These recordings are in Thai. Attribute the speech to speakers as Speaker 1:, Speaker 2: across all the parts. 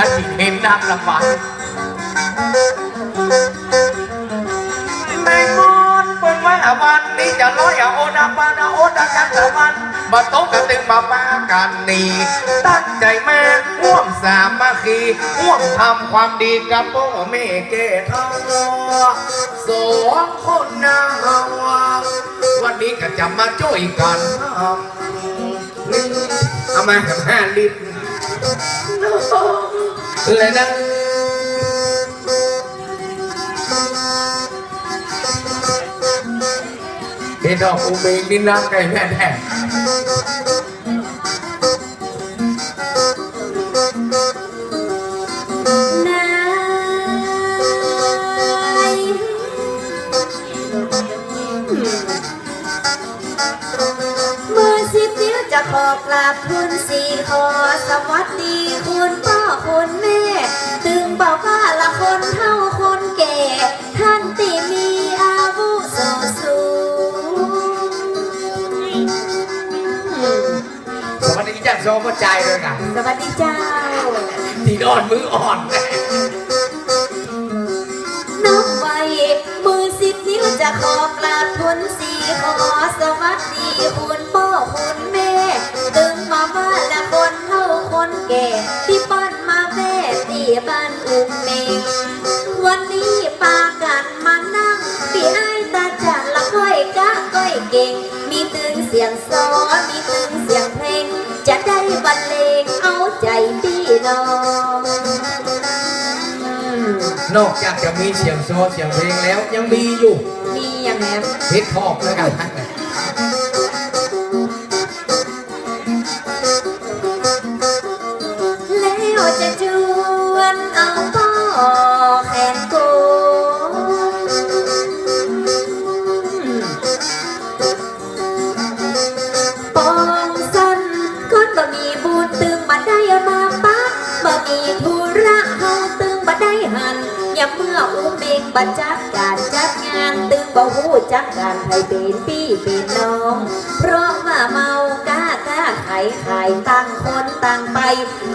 Speaker 1: อาทิตย์เห็นนางละฝันแมงมอนเปิดไว้วันนี้จะร้อยโอดาปาดาโอดากันตะวันมาโต๊ะกันตึงมาปากันนี่ตั้งใจแม่ร่วมสามัคคีร่วมทำความดีกับพ่อแม่เกศทั้งสองคนนะวันนี้ก็จะมาช่วยกันเอามากับ5 ลิตรเลยนะเห็นดอกอุเบกดินน้ำไก่แม่แท้
Speaker 2: จะขอกราบคุณ4ขอสวัสดีคุณพ่อคุณแม่ถึงบอกว่าละคนเท่าคนแก่ท่านติมีอาวุโสสูง
Speaker 1: สวัสดีจ้าโซมใจเลยนะ
Speaker 2: สวัสดีเจ้า
Speaker 1: ที่นอนมืออ่อน
Speaker 2: นับไว้มือ10 นิ้วจะขอกราบคุณ4ขอสวัสดีคุณพ่อคุณแม่ถึงมาว่าละคนเท่าคนแก่ที่ป้อนมาแม่ที่บ้านอุ้มเมงวันนี้ปากันมานั่งพี่ไอ้ตาจันละก้อยก้าก้อยเก่งมีตึงเสียงซ้อมีตึงเสียงเพลงจะได้บรรเลงเอาใจพี่น้อง
Speaker 1: นอกจากจะมีเสียงโซเสียงเพลงแล้วยังมีอยู่
Speaker 2: มีอย่างแหน
Speaker 1: ฮิตฮอปแล้วกัน
Speaker 2: แล้วจะชวนเอาพ่อแขนโกปองสันก็บ่มีบุญตึงบัดได้มาปักบ่มีธุระเฮาตึงบัดได้หันอย่าเมื่ออุ้มเองบัดจัดการจัดงานตึงบ่ฮู้จักการให้เป็นพี่เป็นน้องเพราะว่าเมากล้ากล้าไข่ต่างคนต่างไป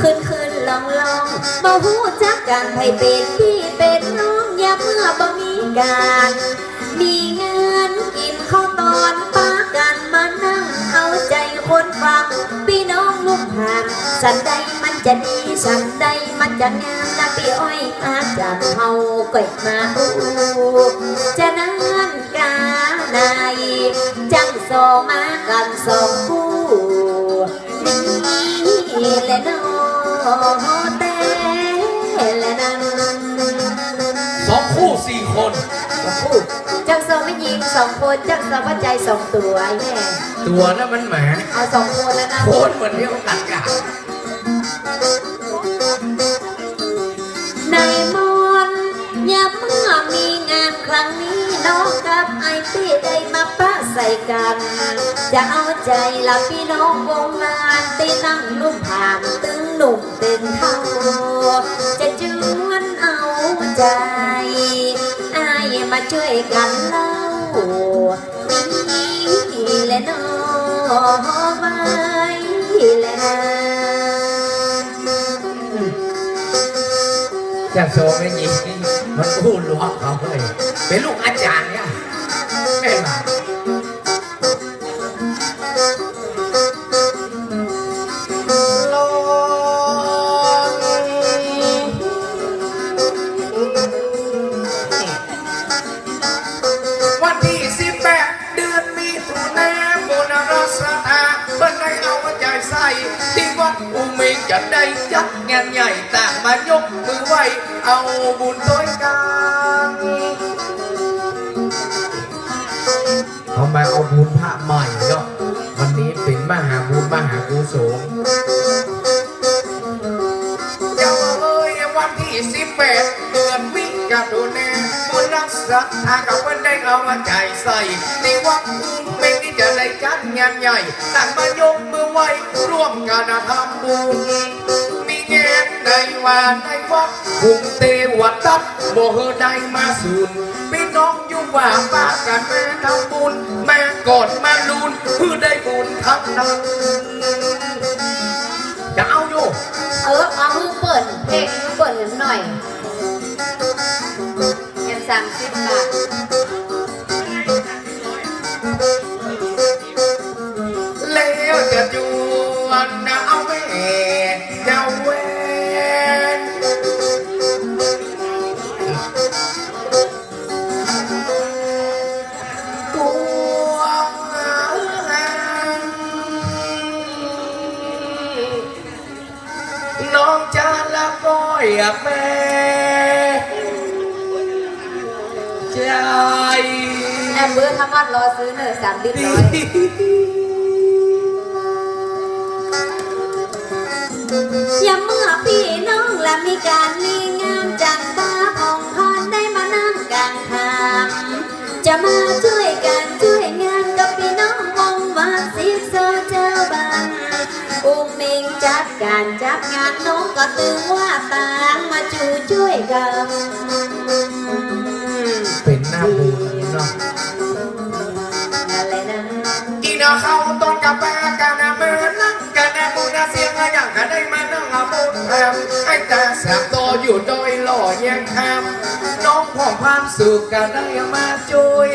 Speaker 2: ขึ้นลองบ่ฮู้จักการให้เป็นพี่เป็นน้องอย่าเมื่อบ่มีการมีเงินกินข้าวตอนป้ากันมานั่งเอาใจคนฟังพี่น้องลูกห่างสันใดมันจะดีสันใดมันจะงามนะพี่อ้อยอาจารย์เฮาเกิดมาจะนั่งกาในจังโซมากันสองคู่นี่แหละน้อแต่และนั้น
Speaker 1: 2 คู่ 4 คน
Speaker 2: 2 คู่จังโซไม่ยิง2 คนจังโซว่าใจ2 ตัวไอ้แม่
Speaker 1: ตัวนั้นมันหมา
Speaker 2: เอา2 คนแล้วนะ
Speaker 1: โคนเหมือนเดียวกันกัน
Speaker 2: ในมอนอย่าเมื่อมีงานครั้งนี้น้องกับไอ้ตี้ได้มาปะใส่กันจะเอาใจละพี่น้องวงงานตีนั่งนุ่มผ่านตึงหนุ่มเต็มเท่าจะจวนเอาใจไอ้มาช่วยกันเล่านี่แหละน้องไว้แหละ
Speaker 1: จากโซไม่ยิงมันพูดล้วงเขาเลยเป็นลูกอาจารย์เนี่ยแม่มาวันที่18 เดือนมิถุนายนบุญรัศดาเพิ่นได้เอาใจใส่ที่วัดอุเมงจะได้จัดงานใหญ่ต่างมายกมือไหวเอาบุญด้วยกันเอามาเอาบุญพระใหม่เนาะวันนี้เป็นมหาบุญมหากุศลเจ้าเอ้ยวันที่18 เดือนมิถุนายนบุญรักษากับเพิ่นได้เอาใจใส่ที่วัดอุเมงที่จะได้จัดงานใหญ่ต่างมายกมือไหวร่วมกันทำบุญมีแง่ในวันในวัดภูมิเทวทัตบ่เฮอได้มาสูนพี่น้องอยู่ว่าป้ากันแม่ทำบุญแม่กอดมาลูนเพื่อได้บุญทั้งนั้นจะเอาอยู่
Speaker 2: เอามือเปิดเพลง 10 บาท
Speaker 1: แล้วจะจวนเอาแม่เจ้าเวนกลัวน้องจะละก้อยแม่ใจ
Speaker 2: แอนเบอร์ทำวัดรอซื้อเนอ3 ลิตรร้อย อย่าเมื่อพี่น้องและมีการลีงามจันตาของพรได้มานั่งกลางทางจะมาช่วยกันช่วยงานกับพี่น้องวงวานสิโซเจ้าบ้านอุ้มเมงจัดการจัดงานน้องก็ตึงว่าต่างมาจูช่วยกัน
Speaker 1: เป็นหน้าบูนเนาะ
Speaker 2: อะไรนะ
Speaker 1: กินข้าวต้นกาแฟกันนะเมื่อนั่งกันนะบูนาเสียงอย่างกันได้มานั่งอาบุญแฮมให้แต่แสบตัวอยู่โดยหล่อแยงแฮมน้องพ่อพามสุขกันได้มาช่วย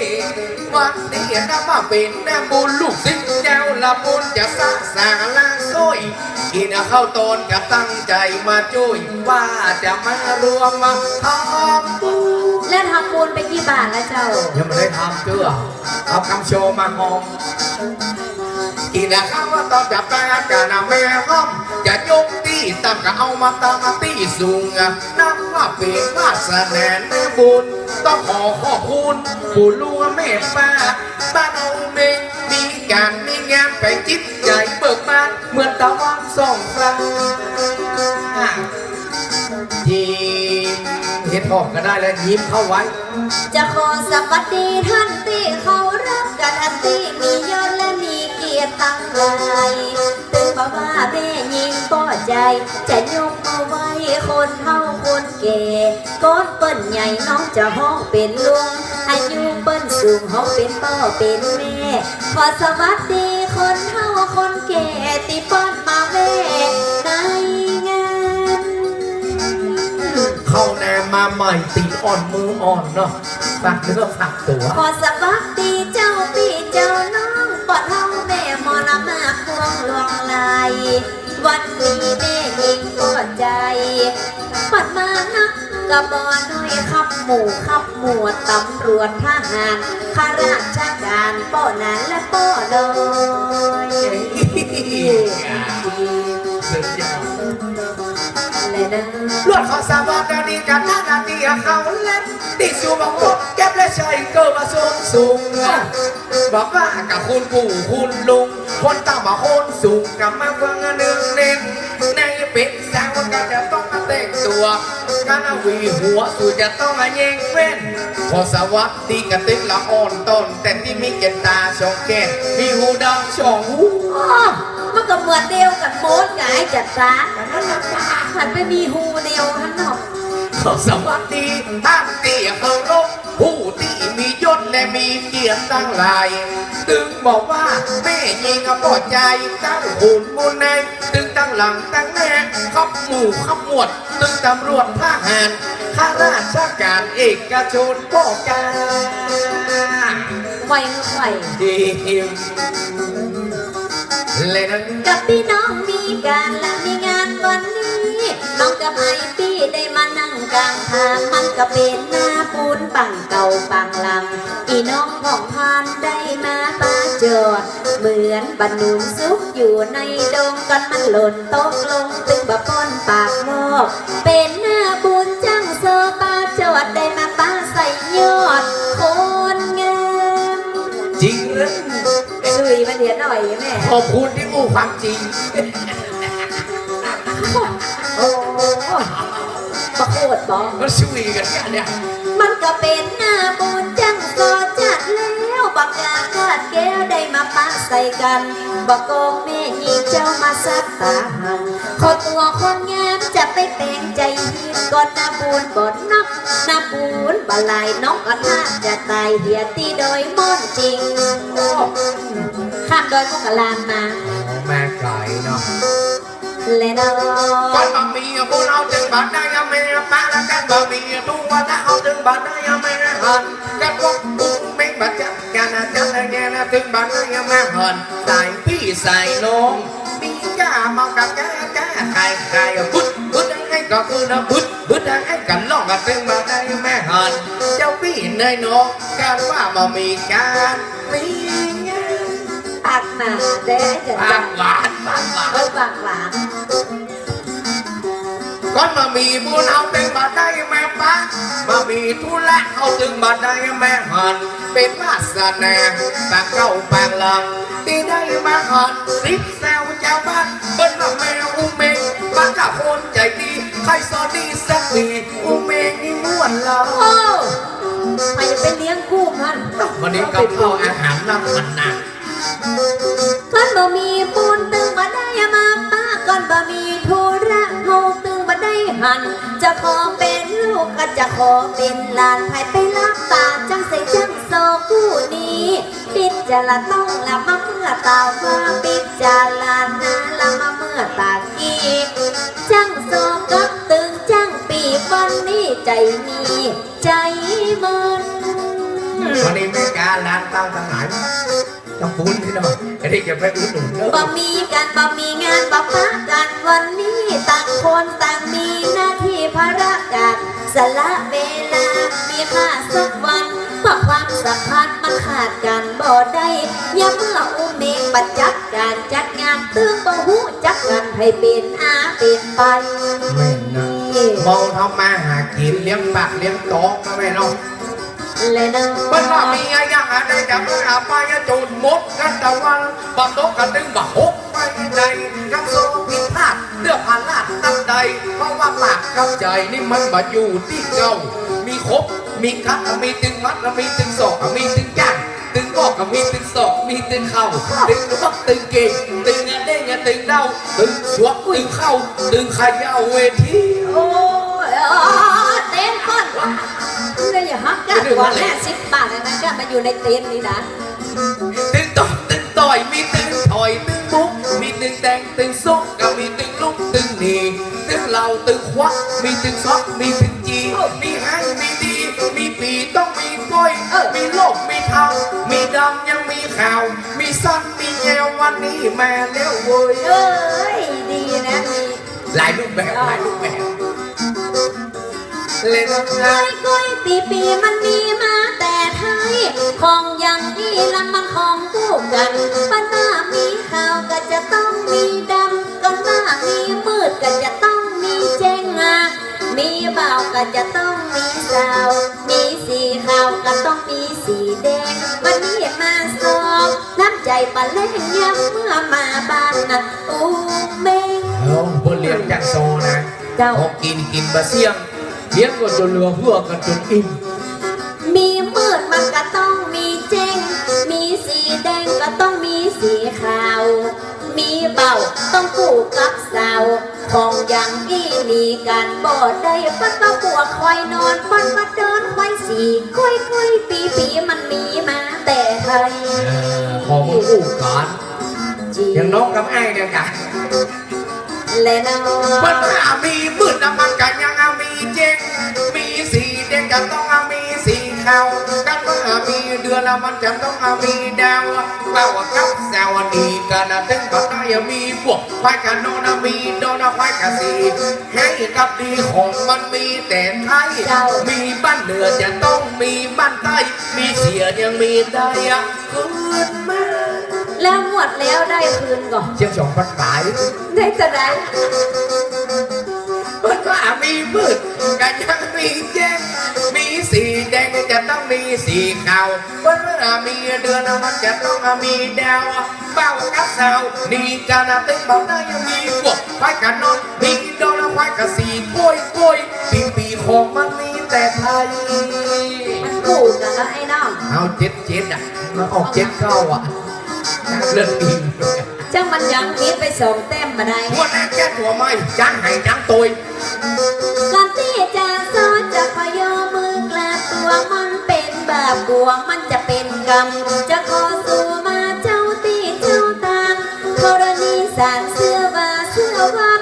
Speaker 1: วันนี้นะมาเป็นแม่บุญลูกศิษย์แก้วละบุญจะสร้างสางล่างซอยกินข้าวต้นก็ตั้งใจมาช่วยว่าจะมารวมมาทำบุญ
Speaker 2: แล้วทำบุญไปกี่บาทแล้วเจ้า
Speaker 1: ยังไม่ได้ทำเจ้าเอาคำโชว์มาหอมอีกแล้วว่าตอนจับแปลกันนะแม่ห้อมจะยกตีตามก็เอามาตามมาตีสูงนับว่าเป็นวาสนาแม่บุญต้องขอขอบคุณผู้ลุงแม่ป้าบ้านเอาเมงมีการมีงานไปจิตใจเบิกบานเหมือนตะวันส่องฟ้ายิ้มเห็นบอกก็ได้แล้วยิ้มเข้าไว้
Speaker 2: จะขอสวัสดีท่านที่เขารับกันอันที่มียศและมีเกียรติตั้งหลายถึงบอกว่าแม่ยิงป้อใจ จะยกเอาไว้คนเฒ่าคนแก่ก้อนเปิ้นใหญ่น้องจะห้องเป็นลุงอายุเปิ้นสูงห้องเป็นป้อเป็นแม่ขอสวัสดีคนเฒ่าคนแก่ที่ป้อนมาแม่ในงาน
Speaker 1: เข้าแนมมาใหม่ตีอ่อนมืออ่อนเนาะฝากเนื้อฝากตัว
Speaker 2: ขอสวัสดีเจ้าพี่เจ้าน้องปอดเฮาแม่มอนามาควงลวงลายวันนี้แม่ยิงปอดใจปัดมานักกระบอน้อยขับหมู่ขับหมวดตำรวจทหารข้าราชการป้อนั้นและป้อน้อย
Speaker 1: สุดยอด
Speaker 2: เลยนะ
Speaker 1: ลวดขอสาบานดีกันหน้านาทีเขาเล่นที่สูบบอกว่าแก็บและใช้เกิดมาสูงสูงบอกว่ากับคุณปู่คุณลุงคนตามาคนสูงกับมาฟังเรื่องเน้นในเป็นสาวกันจะต้องมาแต่งตัวกันวีหัวสู่จะต้องมาแย่งเว้นขอสวัสดีกันติ๊กละอ่อนต้นแต่ที่มีเกตาสองแก่มีหูดำสองหู
Speaker 2: อ้อมันก็เหมือนเดียวกันโมดไงจัดจ้าหันไปมีหูเดียวท่านเนาะ
Speaker 1: ขอสวัสดีท่านที่เคารพผู้ที่มียศและมีเกียรติตั้งหลายตึงบอกว่าแม่ยิงกับปอดใจตั้งหุ่นมุนในตึงตั้งหลังตั้งแน่ขับหมู่ขับหมวดตึงตำรวจทหารข้าราชการเอกชนก็การ
Speaker 2: ไหวมือไหว
Speaker 1: ดีเลยนะ
Speaker 2: กับพี่น้องมีการและมีงานวันนี้น้องกับไอพี่ได้มานั่งกลางทางมันก็เป็นหน้าปูนปังเก่าปังลำอีน้องของพานได้มาตาจอดเหมือนบรรนุนซุกอยู่ในดงกันมันหล่นตกลงตึงบะป้อนปากงอกเป็นหน้าปูนจังเซอปาจอดได้มาป้าใส่ยอดคนงาม
Speaker 1: จริงหรือ
Speaker 2: สุยมาเดี๋ยวหน่อยแม่
Speaker 1: ขอบคุณที่อู้ความจริง
Speaker 2: โอ้ประโคตรบอก
Speaker 1: มันช่วยกันเนี่ย
Speaker 2: มันก็เป็นหน้าบุญจังก็จัดแล้วบักกาคาดแก้วได้มาปะใส่กันบักกองแม่ยิงเจ้ามาซัดตาหังขอตัวคนงามจะไปแต่งใจหินก่อนหน้าบุญบ่นนักหน้าบุญบลายน้องก็น่าจะตายเหียตีโดยม่อนจริงข้ามโดยมุกลามมา
Speaker 1: แม่ไก่เนาะ
Speaker 2: เลยเนา
Speaker 1: ก่อน
Speaker 2: ะ
Speaker 1: บะหมี่พวกเราจึงบัดได้ยังไม่ปะแล้วกันบะหมี่ทุกวันถ้าเอาถึง บ้านได้ยังไม่หันกันว่าอุ้มเมงบัดจับกันนะจับได้แน่นะถึงบ้านได้ยังไม่หันใส่พี่ใส่น้องมีก้าเมากับก้าใครบึดให้ก็คือนะบึดให้กันลองกันถึงบ้านได้ยังไม่หันเจ้าพี่ในน้องการว่ามามีการมีงาน
Speaker 2: ปากหนาเด้จะ
Speaker 1: ปากหวาน
Speaker 2: ปากหวาน
Speaker 1: ก่อนมามีบุญเอาถึงมาได้แม่ป้ามามีธุระเอาถึงมาได้แม่หันเป็นวาสนาปากเก้าปากหลังที่ได้มาหันริบแซวเจ้าบ้านเบิ้ลมาแมวอุ้มเมงปากกับคนใจดีใครสอนดีสักทีอุ้มเมงนี่ม้วนเรา
Speaker 2: โอ้ใครจะไปเลี้ยงกุ้งมัน
Speaker 1: วันนี้กับข้าวอาหารน้ำมันหนัก
Speaker 2: ก่อนบ่มีปูนตึงบ่ได้มาป้าก่อนบ่มีธุระเฮาตึงบ่ได้หันจะขอเป็นลูกก็จะขอเป็นหลานให้ไปรักตาจังใส่จังโซกู้นี้ปิดจะละต้องละมาเมื่อตาว่าปิดจะละนาละมาเมื่อตากีจังโซกับตึงจังปีวันนี้ใจมีใจมัน
Speaker 1: วันนี้แม่กาลานตั้งทางไหนต้องปูนที่หน่อยไอ้ที่จะไปอุดหนุนเด้อ
Speaker 2: บ่มีกันบ่มีงานบ่พักกันวันนี้ต่างคนต่างมีหน้าที่ภารกิจสละเวลามีค่าสักวันเพราะความสัมพันธ์มันขาดกันบ่ได้อย่าเมื่ออุ้มเมงบัดจัดการจัดงานตึงบ่ฮู้จักกันให้เป็นอาเป็นไป
Speaker 1: ไม่นะเมาทำมาหากินเลี้ยงปากเลี้ยงท้องมาไม่น้อง
Speaker 2: เลยนะ
Speaker 1: มันว่ามีอะไรอย่างอะไรจะเมื่อไปจูดมดกันตะวันบัดโตกันดึงบัดฮกไปในคำโซผิดพลาดเลือกผ่านลาดตั้งใดเพราะว่าปากกับใจนี่มันมาอยู่ที่เก่ามีครบมีคัดมีตึงมัดมีตึงศอกมีตึงย่างตึงบอกมีตึงศอกมีตึงเข่าตึงวักตึงเก่งตึงเงี้ยเด้งเงี้ยตึงเดาตึงชวกตึงเข้าตึงขย่าเวที
Speaker 2: โอ้ยเต้นก่อนเลยอย่าฮักกันกว่า50 บาทนะก็มาอยู่ในเต็นท์นี่นะ
Speaker 1: ตึงต่อยมีตึงถอยตึงบุ๊กมีตึงแดงตึงซุกก็มีตึงลุกตึงหนีตึงเหล่าตึงควักมีตึงซอกมีตึงจีมีให้มีดีมีปีต้องมีก้อยมีโลกมีเทามีดำยังมีขาวมีสั้นมีแนววันนี้แม่เลี้ยวเว้ย
Speaker 2: เอ้ยดีนะมี
Speaker 1: หลายรูปแบบเล่น
Speaker 2: ก้อยปีมันมีมาแต่ไทยของอย่างนี้ละมันของคู่กันปันหน้ามีขาวก็จะต้องมีดำก่อนหน้ามีมืดก็จะต้องมีแจ้งมีเบาก็จะต้องมีสาวมีสีขาวก็ต้องมีสีแดงวันนี้มาสอบน้ำใจปะเล่งย้ำเมื่อมาบ้านนะอู้เมง
Speaker 1: บนเลี้ยงจากโซนะ
Speaker 2: เจ้า
Speaker 1: กินบะเสี่ยงเลี้ยงกันจนเรือเพื่อกันจนอิ่ม
Speaker 2: มีมืดมันก็ต้องมีแจ้งมีสีแดงก็ต้องมีสีขาว มีเบาต้องคู่กับสาวของอย่างอี้มีการบ่ได้ปัดมาปวดคอยนอนปัดมาเดินควายสีค่อยปีมันมีมาแต่ไทย
Speaker 1: ของมันอู้กัน
Speaker 2: จี
Speaker 1: อย่างน้องกับไอ้เนี่ยกัน
Speaker 2: และน้อง
Speaker 1: ปัญหามีมืดน้ำมันกันยังมีเจ๊งมีสีแดงกันต้องมีสีขาวกันเมื่อมีเดือนละมันจะต้องมีดาวเล่ากับแซวดีกันถึงก็ได้มีพวกไฟกันโนนามีโดนไฟกันสีให้กับดีของมันมีแต่ไทยมีบ้านเหนือจะต้องมีบ้านใต้มีเสียยังมีได้คืนมา
Speaker 2: แล้วหมดแล้วได้คืนก่อน
Speaker 1: เชียงสองพันปลาย
Speaker 2: ได้จะได้
Speaker 1: มันก็มีมืดกันยังมีแจ้งมีสีแดงจะต้องมีสีขาวมันเมื่อมีเดือนมันจะต้องมีดาวเบ้ากับสาวนี่การตึ้งเบาได้ยังมีพวกไฟกันนอนมีโดนไฟกับสีกล้วยปีของมันมีแต่ไทย
Speaker 2: มันคู่กันแล้วไอ้น้อง
Speaker 1: เอาเจ็ดอ่ะมันออก7-9อ่ะเลือดอิง
Speaker 2: จังมันยังนิดไป2 แต้มมาได้
Speaker 1: หัวหน้าแก้หัวไม่จังให้จังตุย
Speaker 2: ก่อนที่จะสอนจะขอยอมือกลาตัวมันเป็นบาปกลัวมันจะเป็นกรรมจะขอสู่มาเจ้าตีเจ้าตางธรณีสารเสื้อว่าเสื้อวัด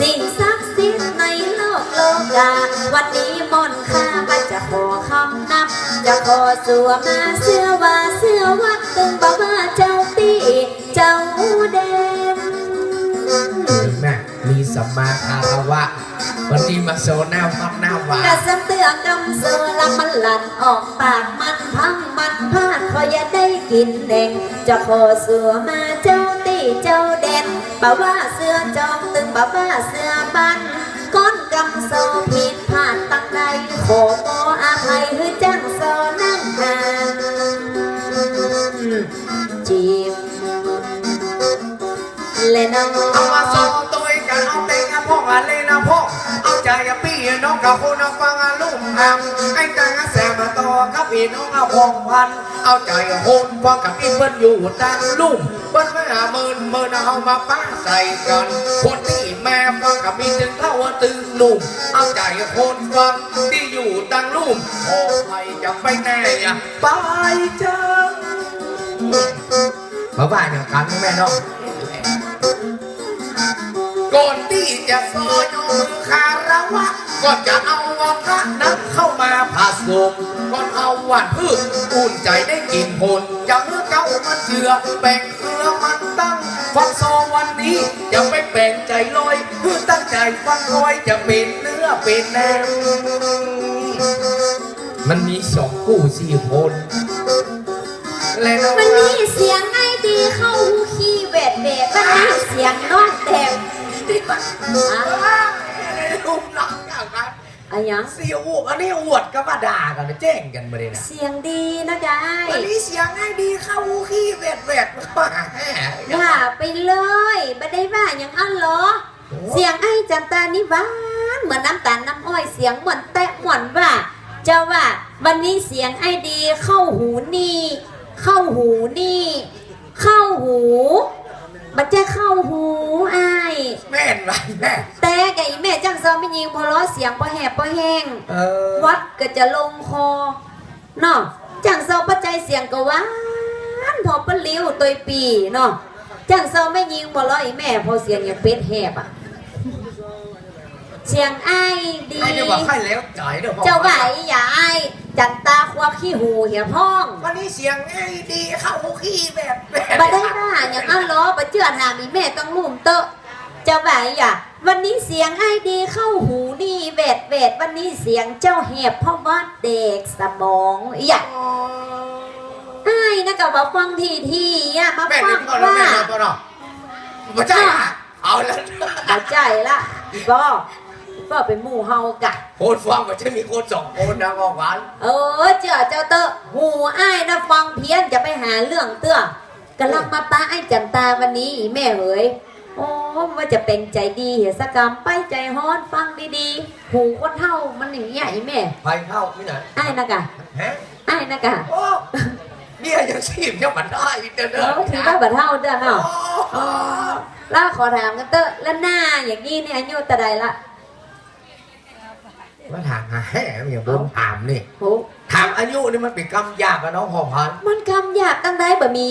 Speaker 2: สิ่งศักดิ์สิทธิ์ในโลกโลกาวันนี้มนต์ข้าว่าจะขอ จะขอสัวมาเสื้อว่าเสื้อวัดตึงบอกว่าเจ้าตีเจ้าเด่น
Speaker 1: แม่มีสัมมาคารวะวันนี้มาโซหน้าฟัดหน้าหวาน
Speaker 2: กระสังเตือกกำเสือละมันหลั่นออกปากมันพังมันพลาดพออย่าได้กินเด่งจะขอเสือมาเจ้าตีเจ้าเด่นบอกว่าเสือจองตึงบอกว่าเสือบันก้อนกำโซผิดพลาดตั้งใดขอโมอาภัยให้จ้างโซนั่งห่างจีบและน้อง
Speaker 1: เอามาโซตัวกันเอาเต็งกับพ่ออะไรนะพ่อเอาใจกับพี่น้องกับคนเอาฟังลุ่มหำไอ้ใจกับแสบมาต่อกับพี่น้องเอาพงพันเอาใจกับคนฟังกับพี่เปิ้ลอยู่ตั้งลุ่มเปิ้ลไม่หาเมินเอามาป้าใส่กันคนที่แม่ฟังกับพี่ถึงเท่าตึงลุ่มเอาใจกับคนฟังที่อยู่ตั้งลุ่มโอ้ไปจะไปแน่อะไปเจอมาบ้านอย่างกันแม่น้องก่อนที่จะซอยเอามือคารวะก็จะเอาวันพระนั้นเข้ามาผสมก่อนเอาวันพืชอุ่นใจได้กินผลจะเมื่อเก้ามันเชื่อแบ่งเครือมันตั้งฟังโซวันนี้จะไม่แบ่งใจลอยเพื่อตั้งใจฟังคอยจะเป็นเนื้อเป็นแนวมันมีสองคู่สี่คนแล้ว
Speaker 2: มันมีเสียงไอ้ดีเข้าหูขี้เวดเวดมันมีเสียงน้องแดง
Speaker 1: รูปน้องอย่างนั้น
Speaker 2: อะยัง
Speaker 1: เสียอวดอันนี้อวดก็มาด่ากันแจ้งกันมาเลยนะ
Speaker 2: เสียงดีนะยาย
Speaker 1: วันนี้เสียงให้ดีเข้าขี้เวดมาหาแห่
Speaker 2: อย่าไปเลยไม่ได้ว่าอย่างนั้นเหรอ เสียงไอ้จันตานี่หวานเหมือนน้ำตาลน้ำอ้อยเสียงเหมือนแตะเหมือนว่าเจ้าว่าวันนี้เสียงไอ้ดีเข้าหูนี่เข้าหูนี่เข้าหูมันจะเข้าหูไอ้
Speaker 1: แม่นไรแม่
Speaker 2: แต่ไก่แม่จังซอไม่ยิงพอล้อเสียงพอแหบพอแห้ง
Speaker 1: อ
Speaker 2: วัดก็จะลงคอเนาะจังเซาปัจจัยเสียงก็หวานพอปะลิ้วตัวปีเนาะจังเซาไม่ยิงบ่ร้อยแม่พอเสียงอย่างเป็ดแหบอ่ะเสียงไอ้ดี
Speaker 1: ไอ้เดี๋ยวบอกให้แล้วจ่ายเดี๋ยวบอก
Speaker 2: เจ้าไหวอย่าไอ้จันตาควักขี้หูเหี่ยพ้อง
Speaker 1: วันนี้เสียงให้ดีเข้าขี้แบบแบบ
Speaker 2: บ่ได้บ้าอย่างนั้นล้อบ่เจือหามีแม่ต้องลุ่มเตอะเจ้าไหวอย่าวันนี้เสียงไอ้ดีเข้าหูนี่เวดเวดวันนี้เสียงเจ้าแหบเพราะว่าเด็กสมองอย่า ไอ้นะกับว่าฟังทีอ่ะมา
Speaker 1: แม่
Speaker 2: ฟั
Speaker 1: เป็
Speaker 2: ง
Speaker 1: นพ่อแล้ว
Speaker 2: ว่า
Speaker 1: แม่นอนพ่อนอนมาใจเอาแล้ว
Speaker 2: เข้าใจละอีบอเป็นหมู่เฮากะ
Speaker 1: โคนฟังก็จะมีคนสองคนนะบอกหวาน
Speaker 2: เจ้าเตอะหูไอ้นะฟังเพี้ยนจะไปหาเรื่องเตื้อกำลังมาป้าไอ้จันตาวันนี้อีแม่เอ๋ยโอ้ว่าจะเป็นใจดีเหตุสกรรมไปใจฮ้อนฟังดีๆหูคนเท่ามันอย่างเงี้ยอีแม่
Speaker 1: ไปเข้าที่ไหน
Speaker 2: ไอ้นะกะ
Speaker 1: ฮะ
Speaker 2: ไอ้นะกะ
Speaker 1: โอ้เนี่ยยังชีพยังมันได้อีกเด้อ
Speaker 2: ถือว่าบัดเท่าเด้อเนาะแล้วขอถามกันเตอะแล้วหน้าอย่างนี้เนี่ยอายุตะใดละ
Speaker 1: มาถามหาแห่อย่างบนถามนี่
Speaker 2: โห
Speaker 1: ถามอายุนี่มันเป็นกรรมยากอะน้องพอพัน
Speaker 2: มันคำหยาบตั้งได้บะมี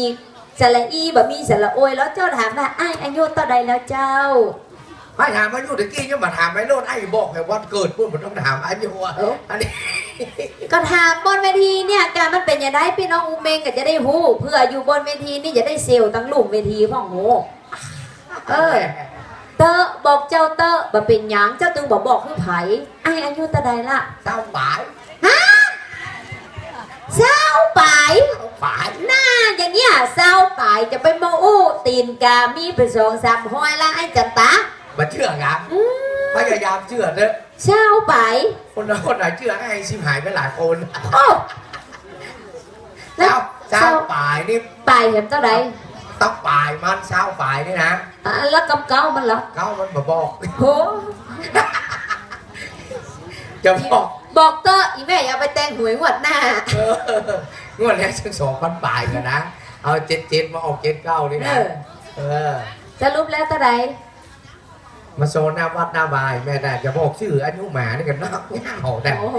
Speaker 2: สระอีบะมีสระโอยแล้วเจ้าถามว่าไอ้ายอายุเท่าใดแล้วเจ้า
Speaker 1: ไม่ถามอายุตะกี้ยังมาถามไม่โลดไอ้บอกให้วันเกิดพูดมันต้องถามอายุอ่ะอันนี้
Speaker 2: ก็ถามบนเวทีเนี่ยการมันเป็นอย่างไรพี่น้องอูเมงก็จะได้หู้เพื่ออยู่บนเวทีนี่จะได้เซลล์ตั้งหลุมเวทีพ่องโหเตอะบอกเจ้าเตอะบะเป็นหยังเจ้าตึงบอกคือไผไอ้ายอายุเท่าใดละ
Speaker 1: เศร้าปาย
Speaker 2: ฮะเศร้าปาย
Speaker 1: เศร้าปาย
Speaker 2: หน้าอย่างเงี้ยเศร้าปายจะไปโมอู้ตีนกามีเป็น2-3ห้อยละไอ้จันตา
Speaker 1: มาเชื่อครับพยายามเชื่อเด้อ
Speaker 2: เศร้าปาย
Speaker 1: คนไหนเชื่อให้ชิมหายไปหลายคน
Speaker 2: โอ้แล้ว
Speaker 1: เศร้าปายนี่
Speaker 2: ปายเห็นเท่าไหร่
Speaker 1: ต้องปายมันเศร้าปายนี่นะ
Speaker 2: แล้วกำเก้ามันเหรอ
Speaker 1: เขามันมาบอก
Speaker 2: โห
Speaker 1: จะบอก
Speaker 2: บอกเตอะอีแม่อย่าไปแต่งหวยงวดหน้า
Speaker 1: งวดแรกซึ่ง2,000ปลายกันนะเอา77มาออก79นี่นะ
Speaker 2: สรุปแล้วเท่าไหร่
Speaker 1: มาโซนหน้าวัดหน้าบายแม่แต่จะบอกชื่ออายุหมานี่กันนะโอ้แต่
Speaker 2: โอ้โห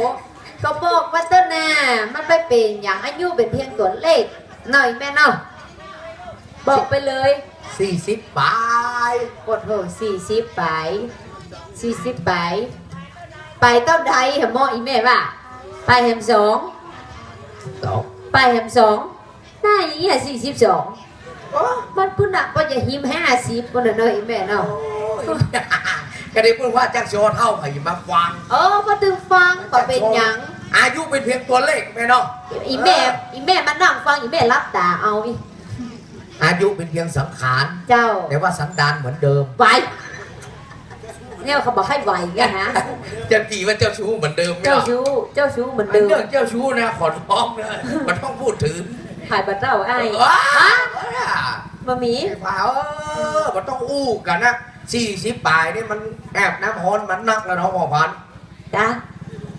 Speaker 2: ก็บอกว่าเตอะหน้ามันไปเป็นอย่างอายุเป็นเพียงตัวเลขหน่อยแม่เนาะบอกไปเลย
Speaker 1: 40ปลาย
Speaker 2: กดโห40ไปไปเต้าใดเหรอหมออีแม่ว่าไปเห็น2 ไปแหมสองหน้าอย่างเงี้ย42มันพุ่นอ่ะก็จะหิม50พุ่นน่ะเนาะอีแม่เนาะ
Speaker 1: ก็ได้พูดว่าจักโชว์เท่าไผ่มาฟัง
Speaker 2: มาถึงฟังก็เป็นหยัง
Speaker 1: อายุเป็นเพียงตัวเลขแม่เนาะ
Speaker 2: อีแม่มานั่งฟังอีแม่รับตาเอาอี
Speaker 1: อายุเป็นเพียงสังขาร
Speaker 2: เจ้า
Speaker 1: แต่ว่าสันดานเหมือนเดิม
Speaker 2: ไหวเนี่ยเขาบอกให้ไหวไงฮะ
Speaker 1: จะตีว่าเจ้าชู้เหมือนเดิมไหม
Speaker 2: เจ้า
Speaker 1: ล่ะ
Speaker 2: ชู้เหมือน
Speaker 1: เรื่
Speaker 2: เดิม
Speaker 1: องเจ้าชู้นะขอร้องเลยมันต้องพูดถึง
Speaker 2: ถ่ายบัตรเจ้าไอ้
Speaker 1: ว้า
Speaker 2: มามี
Speaker 1: ไอ้ฝ่ามันต้องอู้กันนะ40 ปลายนี่มันแอบน้ำฮอนมันนักแล้วน้องพ่อพันธุ์
Speaker 2: จ้า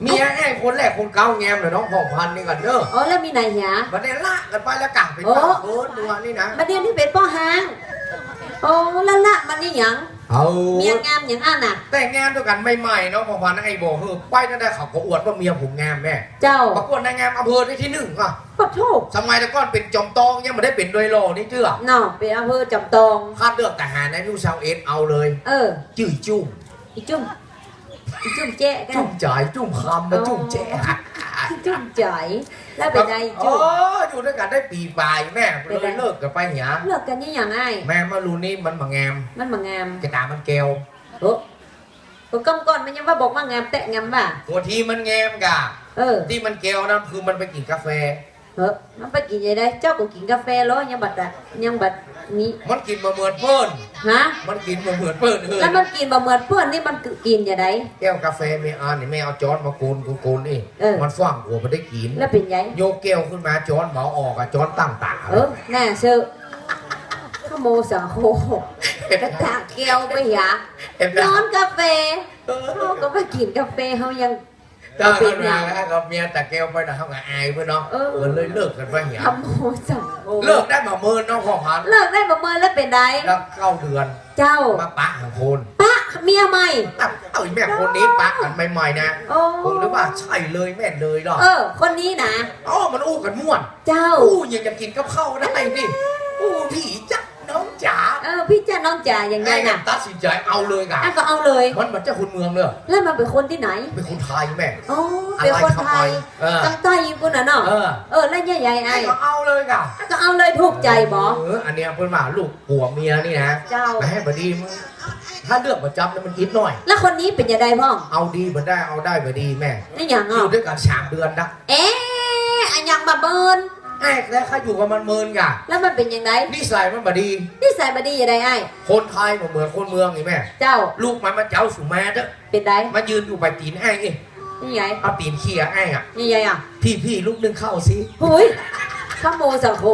Speaker 1: เมียไอ้คนแรกคนเก่าแงมเลยน้องพ่อพันธุ์นี่กันเด้อ
Speaker 2: แล้วมีไหนหยา
Speaker 1: มันได้ละกันไปแล้วกลับเป็นเต้าเอิร์ดนัวนี่นะ
Speaker 2: มาเดียวนี่เป็นป้อหางละมันนี่หยัง
Speaker 1: เอา
Speaker 2: เมียงามอย่างอันน่ะ
Speaker 1: แต่งงานด้วยกันใหม่ๆเนาะพ่อพันธุ์ไอ้บอกไปนั่นได้เขาก็อวดว่าเมียผมงามแม่
Speaker 2: เจ้า
Speaker 1: ประกวดนางงามอำเภอได้ที่1อ่ะ
Speaker 2: ก็โชค
Speaker 1: สมัยแต่ก่อนเป็นจอมตองยังไม่ได้เป็นโดยโลนี่เจื้อ
Speaker 2: เนาะเป็นอำเภอจำตอง
Speaker 1: คาดเลือกทหารในยูชาวเอ็นเอาเลย จื้อจุ้ม
Speaker 2: อีจุ่มแจ๊กัน
Speaker 1: จุ้มจ่ายจุ้มคำมาจุ้มแจ๊ะ
Speaker 2: จุ่มจ่อยแล้วเป็นไงจุ่ม
Speaker 1: อยู่ด้วยกันได้ปีปลายแม่เลยเลิกกันไปเหีย
Speaker 2: เลิกกันยังยังไง
Speaker 1: แม่มารูนี่มันมางาม
Speaker 2: มันมางาม
Speaker 1: กระตามันแก้ว
Speaker 2: ก้อนมันยังว่าบอกว่างามแตะงามป่ะ
Speaker 1: หัวทีมันงามกะที่มันแก้วนะคือมันไปกินกาแฟ
Speaker 2: มันไปกินยังไงเจ้าก็กินกาแฟล้อยังบัดนี้
Speaker 1: มันกินมาเหมือนเปิ้ล
Speaker 2: ฮะ
Speaker 1: มันกินมาเหมือนเปิ้ลเฮ้ย
Speaker 2: แล้วมันกินบะเหมือนเพื่อนนี่มันกินยังไง
Speaker 1: แก้วกาแฟไม่อ่านนี่แม่เอาจอนมาโกนนี่มันฟังหัวมันได้กิน
Speaker 2: แล้วเป็นไง
Speaker 1: โยกแก้วขึ้นมาจอนเหมาออกอะจอนตั้งตา
Speaker 2: น่าเชื่อขโมยสังโคกระตากแก้วไปหยาย้อนกาแฟเขาก็ไปกินกาแฟเขายัง
Speaker 1: ถ้าเป็นมาแล้วกับเมียแต่แก้วไปนะเขาก็อายเพื่อนเนาะเลยเลิกกันไปเหีย
Speaker 2: ขโมยสังโค
Speaker 1: เลิกได้มาเมินน้องพ่อพัน
Speaker 2: เลิกได้บะเหมือนแล้วเป็นไง
Speaker 1: แล้ว9 เดือน
Speaker 2: เจ้า
Speaker 1: มาปะหาคน
Speaker 2: ปะเมียใหม่
Speaker 1: เอาอีแม่คนนี้ปะกันใหม่ๆนะผมนึกว่าใช่เลยแม่เลยหรอ
Speaker 2: คนนี้นะ
Speaker 1: มันอู้กันม่วน
Speaker 2: เจ้า
Speaker 1: ยังจะกินกับข้าวได้นี่พี่จักน้องจ๋า
Speaker 2: พี่จ้าน้องจ๋าอย่างไงน่ะ
Speaker 1: ตัดสินใจเอาเลยกัน
Speaker 2: ก็เอาเลย
Speaker 1: มันเหมือนเจ้าคุณเมืองเลย
Speaker 2: แล้วมันเป็นคนที่ไหน
Speaker 1: เป็นคนไทยแม่
Speaker 2: เป็นคนไทยตั้งใจยิงคนน่ะเนาะแล้วใหญ่ๆไอ้
Speaker 1: ก็เอาเลยกัน
Speaker 2: ก็เอาเลยถูกใจบอ
Speaker 1: อันเนี้ยเพิ่นว่าลูกผัวเมียนี่นะ
Speaker 2: เจ้า
Speaker 1: แต่ให้บดีมึงถ้าเลือกประจำเนี่ยมันคิดหน่อย
Speaker 2: แล้วคนนี้เป็นยังไงพ่อ
Speaker 1: เอาดีมันได้เอาได้บดีแม่
Speaker 2: นี่อย่าง
Speaker 1: อยู่ด้วยกัน3 เดือนนะ
Speaker 2: อันยังมาเบิร์น
Speaker 1: ไอ้แล้วเขาอยู่กับมันเมินกัน
Speaker 2: แล้วมันเป็นยังไง
Speaker 1: นิสัยมันบดี
Speaker 2: นี่ใส่บดียังไงไอ้
Speaker 1: คนไทยเหมือนคนเมืองนี่แม่
Speaker 2: เจ้า
Speaker 1: ลูกมันมาเจ้าสุแม่เด้อ
Speaker 2: เป็นไง
Speaker 1: มายืนอยู่ใบตีนไอ้เอง
Speaker 2: นี่ไง
Speaker 1: เอาตีนเขี่ยไอ้อะ
Speaker 2: นี่ไงอ่ะ
Speaker 1: พี่ลูกนึงเข้าสิ
Speaker 2: หุยขโมยสังโค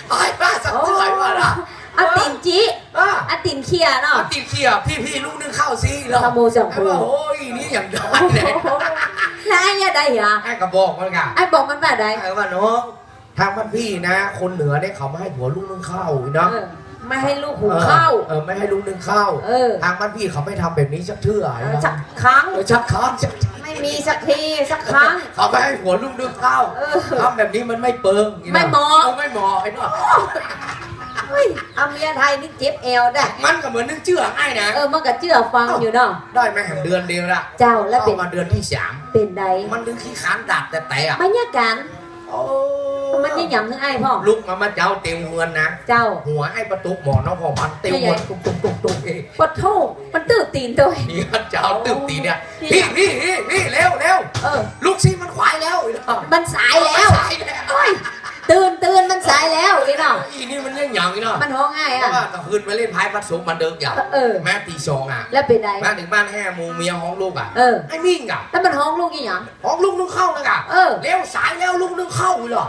Speaker 1: ไอ้ป้าสักเท่าไหร่วะล่ะ
Speaker 2: อาตินจี
Speaker 1: อ่ะ
Speaker 2: อาตินเคียเนาะ
Speaker 1: เอาตีนเขี่ยพี่ลูกนึงเข้าสิเหรอ
Speaker 2: ขโมยสังโค
Speaker 1: ไอ้ว่าโอ้ยนี่อย่างยอดเลย
Speaker 2: แล้วไอ้ยังไงอ่ะ
Speaker 1: ไอ้กระบอกมันกะ
Speaker 2: ไอ้บอกมันว่าไง
Speaker 1: ไอ้ว่าน้องทางบ้านพี่นะ คนเหนือเนี่ยเขาไม่ให้ผัวลูกนึงเข้าเนาะ
Speaker 2: ไม่ให้ลูกหุงข้าว
Speaker 1: ไม่ให้ลูกนึงเข้า
Speaker 2: เออ
Speaker 1: ทางบ้านพี่เขาไม่ทำแบบนี้สักเทื่อนะ
Speaker 2: สักครั้ง
Speaker 1: ชักครั้งชัก
Speaker 2: ไม่มีสักทีสักครั้ง
Speaker 1: เขาไม่ให้ผัวลูกนึงเข้า
Speaker 2: เออ
Speaker 1: ทำแบบนี้มันไม่เปิง
Speaker 2: ไม่เหมาะ
Speaker 1: ไม่เหมาะไอ้เนาะ
Speaker 2: เฮ้ยเอาเมียไทยนี่เจ็บเอวได้
Speaker 1: มันก็เหมือนนึงเชื่อไอ้นะ
Speaker 2: มันก็เชื่อฟังอยู่เนาะ
Speaker 1: ได้ไหมแห่งเดือนเดียวละ
Speaker 2: เจ้าแล้วเป็น
Speaker 1: เข้ามาเดือนที่
Speaker 2: เป็นใด
Speaker 1: 3มันนึงขี้ขานดัดแต่อะ
Speaker 2: บรรยากาศ
Speaker 1: โอ้
Speaker 2: มันนี่หยำถึงไอ้พ่อ
Speaker 1: ลุกมาเจ้าเต็มเมือนนะ
Speaker 2: เจ้า
Speaker 1: หัวไอ้ประตูหมอน้องพอพันเต็มเมือนตุ๊กเอง
Speaker 2: ปะโทมันตื้อตีนตัว
Speaker 1: นี่เจ้าตึกตีเนี่ยพี่เร็วลูกซีมันขวายแล้วอีเนาะ
Speaker 2: มันสายแล้ว
Speaker 1: สายแล้ว
Speaker 2: โอ้ยตื่นมันสายแล้วอีเนาะ
Speaker 1: อีนี่มันเล่นอย่างอีเนาะ
Speaker 2: มันห้องง่าย
Speaker 1: เพราะ
Speaker 2: อ่ะ
Speaker 1: ว่าตะคืนมาเล่นไพ่พัดสูงมันเดิกอย่างแม่ตี2อ่ะ
Speaker 2: แล้วเป็นใด
Speaker 1: มาถึงบ้านแห่มูเมียห้องลูกอ่ะไอ้มิ่งอ่ะ
Speaker 2: แล้วมันห้องลูกยี่หยัง
Speaker 1: ห้องลูกนึงเข้าเลยอ่ะเร็วสายแล้วลูกนึงเข้าอีหรอ